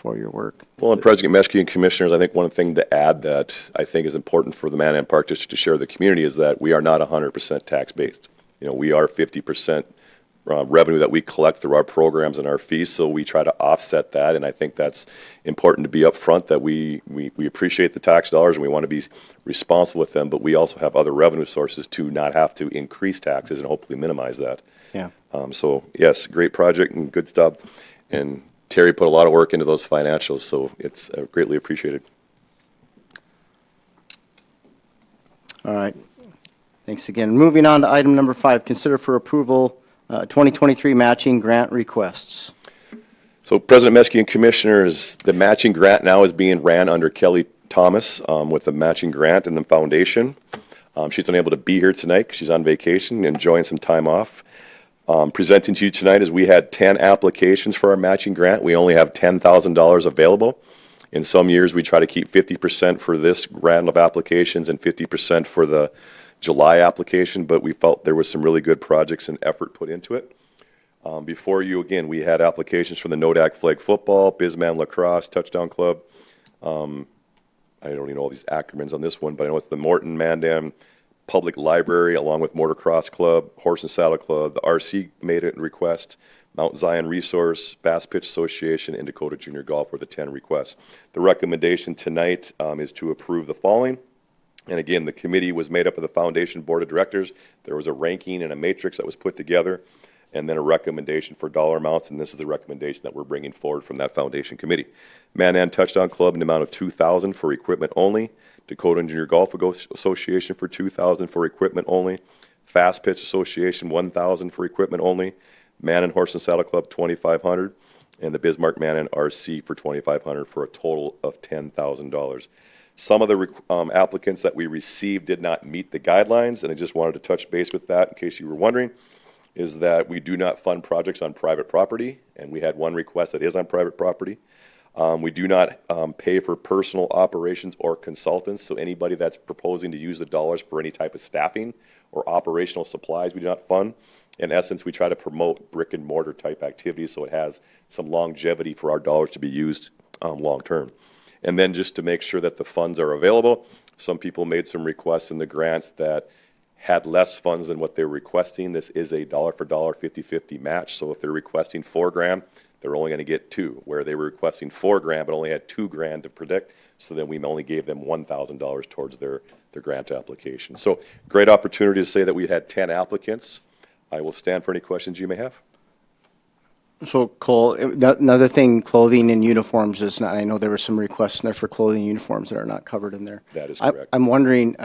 your work. Well, and President Meshke and Commissioners, I think one thing to add that I think is important for the Mandan Park District to share with the community is that we are not 100% tax-based. We are 50% revenue that we collect through our programs and our fees, so we try to offset that, and I think that's important to be upfront that we appreciate the tax dollars and we want to be responsible with them, but we also have other revenue sources to not have to increase taxes and hopefully minimize that. Yeah. So, yes, great project and good stuff, and Terry put a lot of work into those financials, so it's greatly appreciated. All right. Thanks again. Moving on to item number 5, consider for approval 2023 matching grant requests. So President Meshke and Commissioners, the matching grant now is being ran under Kelly Thomas with the matching grant and the foundation. She's unable to be here tonight because she's on vacation, enjoying some time off. Presenting to you tonight is we had 10 applications for our matching grant. We only have $10,000 available. In some years, we try to keep 50% for this round of applications and 50% for the July application, but we felt there was some really good projects and effort put into it. Before you, again, we had applications from the Nodak Flag Football, Bisman Lacrosse, Touchdown Club. I don't even know all these acronyms on this one, but I know it's the Morton Mandan Public Library, along with Motocross Club, Horse and Saddle Club, the RC made a request, Mount Zion Resource, Bass Pitch Association, and Dakota Junior Golf were the 10 requests. The recommendation tonight is to approve the following. And again, the committee was made up of the Foundation Board of Directors. There was a ranking and a matrix that was put together, and then a recommendation for dollar amounts, and this is the recommendation that we're bringing forward from that Foundation Committee. Mandan Touchdown Club in the amount of $2,000 for equipment only. Dakota Junior Golf Association for $2,000 for equipment only. Fast Pitch Association $1,000 for equipment only. Mandan Horse and Saddle Club $2,500, and the Bismarck Mandan RC for $2,500 for a total of $10,000. Some of the applicants that we received did not meet the guidelines, and I just wanted to touch base with that in case you were wondering, is that we do not fund projects on private property, and we had one request that is on private property. We do not pay for personal operations or consultants, so anybody that's proposing to use the dollars for any type of staffing or operational supplies, we do not fund. In essence, we try to promote brick and mortar type activities so it has some longevity for our dollars to be used long term. And then just to make sure that the funds are available, some people made some requests in the grants that had less funds than what they were requesting. This is a dollar for dollar 50-50 match, so if they're requesting $4,000, they're only going to get $2,000, where they were requesting $4,000 but only had $2,000 to predict, so then we only gave them $1,000 towards their grant application. So great opportunity to say that we had 10 applicants. I will stand for any questions you may have. So Cole, another thing, clothing and uniforms is not, I know there were some requests in there for clothing and uniforms that are not covered in there. That is correct. I'm wondering,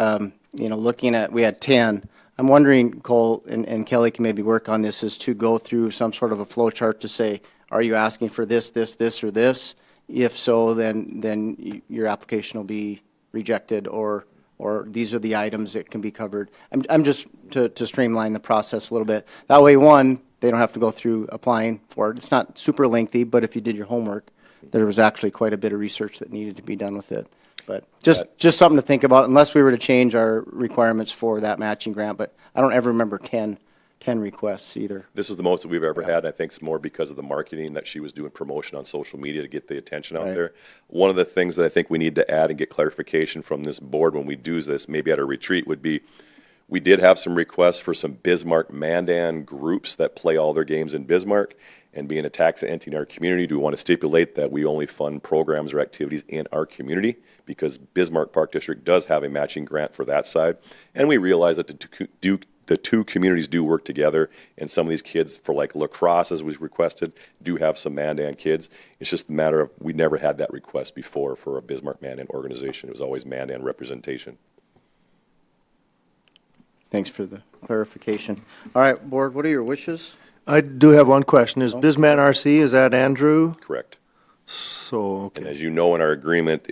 looking at, we had 10. I'm wondering, Cole, and Kelly can maybe work on this, is to go through some sort of a flow chart to say, are you asking for this, this, or this? If so, then your application will be rejected, or these are the items that can be covered. I'm just to streamline the process a little bit. That way, one, they don't have to go through applying for it. It's not super lengthy, but if you did your homework, there was actually quite a bit of research that needed to be done with it. But just something to think about, unless we were to change our requirements for that matching grant. But I don't ever remember 10 requests either. This is the most that we've ever had. I think it's more because of the marketing that she was doing promotion on social media to get the attention out Right. there. One of the things that I think we need to add and get clarification from this board when we do this, maybe at a retreat, would be we did have some requests for some Bismarck Mandan groups that play all their games in Bismarck. And being a tax entity in our community, do we want to stipulate that we only fund programs or activities in our community? Because Bismarck Park District does have a matching grant for that side. And we realize that the two communities do work together, and some of these kids, for like lacrosse, as was requested, do have some Mandan kids. It's just a matter of, we never had that request before for a Bismarck Mandan organization. It was always Mandan representation. Thanks for the clarification. All right, board, what are your wishes? I do have one question. Is Bisman RC, is that Andrew? Correct. So, And okay. as you know, in our agreement,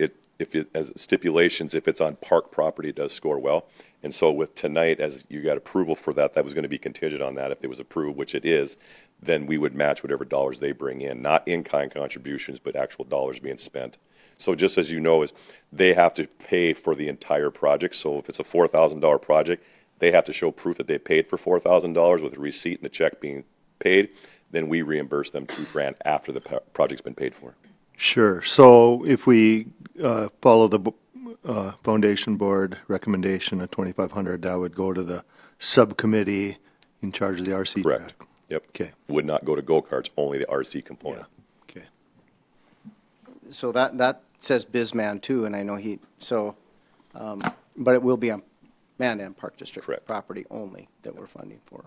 as stipulations, if it's on park property, it does score well. And so with tonight, as you got approval for that, that was going to be contingent on that. If it was approved, which it is, then we would match whatever dollars they bring in, not in-kind contributions, but actual dollars being spent. So just as you know, is they have to pay for the entire project. So if it's a $4,000 project, they have to show proof that they paid for $4,000 with a receipt and a check being paid. Then we reimburse them $2,000 after the project's been paid for. Sure. So if we follow the foundation board recommendation of 2,500, that would go to the subcommittee in charge of the RC Correct. track. Yep. Okay. Would not go to go-karts, only the RC component. Okay. So that says Bisman too, and I know but it will be on Mandan Park District Correct. property only that we're funding for.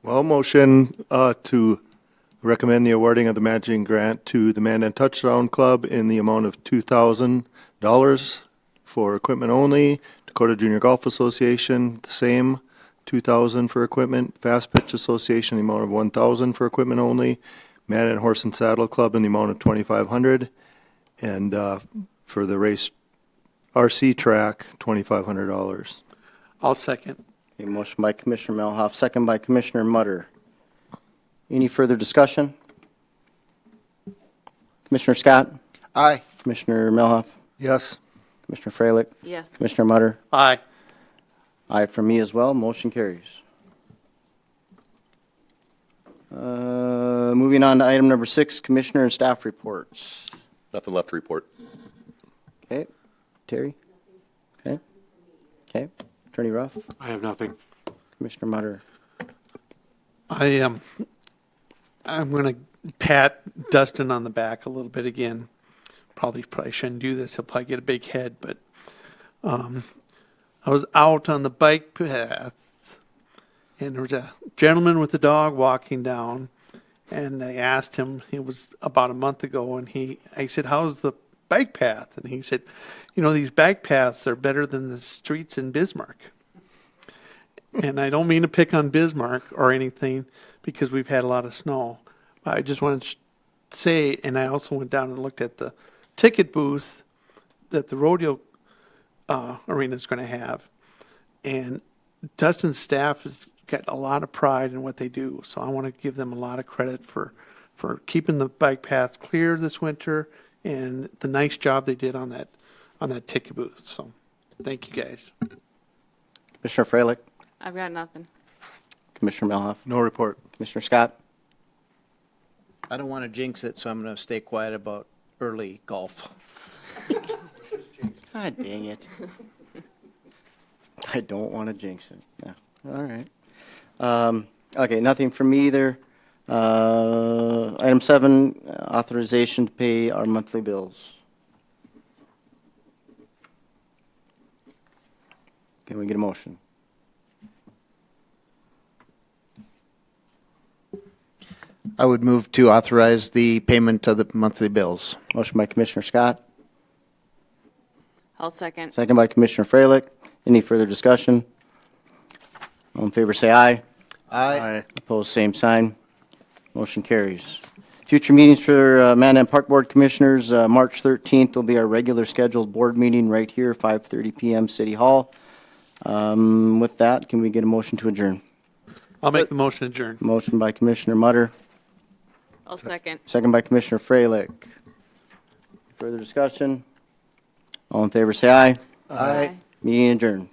Well, motion to recommend the awarding of the matching grant to the Mandan Touchdown Club in the amount of $2,000 for equipment only. Dakota Junior Golf Association, the same, $2,000 for equipment. Fast Pitch Association, the amount of $1,000 for equipment only. Mandan Horse and Saddle Club in the amount of $2,500. And for the race RC track, $2,500. I'll second. A motion by Commissioner Melhoff, second by Commissioner Mutter. Any further discussion? Commissioner Scott? Aye. Commissioner Melhoff? Yes. Commissioner Freilich? Yes. Commissioner Mutter? Aye. Aye for me as well. Motion carries. Moving on to item number 6, Commissioner and staff reports. Nothing left to report. Okay. Terry? Okay. Okay. Attorney Ruff? I have nothing. Commissioner Mutter? I'm going to pat Dustin on the back a little bit again. Probably shouldn't do this. He'll probably get a big head, but I was out on the bike path, and there was a gentleman with a dog walking down, and I asked him, it was about a month ago, and I said, how's the bike path? And he said, these bike paths are better than the streets in Bismarck. And I don't mean to pick on Bismarck or anything, because we've had a lot of snow. I just wanted to say, and I also went down and looked at the ticket booth that the rodeo arena is going to have. And Dustin's staff has got a lot of pride in what they do. So I want to give them a lot of credit for keeping the bike paths clear this winter and the nice job they did on that ticket booth. So thank you guys. Commissioner Freilich? I've got nothing. Commissioner Melhoff? No report. Commissioner Scott? I don't want to jinx it, so I'm going to stay quiet about early golf. God dang it. I don't want to jinx it. Yeah. All right. Okay, nothing from me either. Item 7, authorization to pay our monthly bills. Can we get a motion? I would move to authorize the payment of the monthly bills. Motion by Commissioner Scott, I'll second. second by Commissioner Freilich. Any further discussion? All in favor, say aye. Aye. Opposed, same sign. Motion carries. Future meetings for Mandan Park Board Commissioners, March 13th will be our regular scheduled board meeting right here, 5:30 PM, City Hall. With that, can we get a motion to adjourn? I'll make the motion adjourn. Motion by Commissioner Mutter, I'll second. second by Commissioner Freilich. Further discussion? All in favor, say aye. Aye. Meeting adjourned.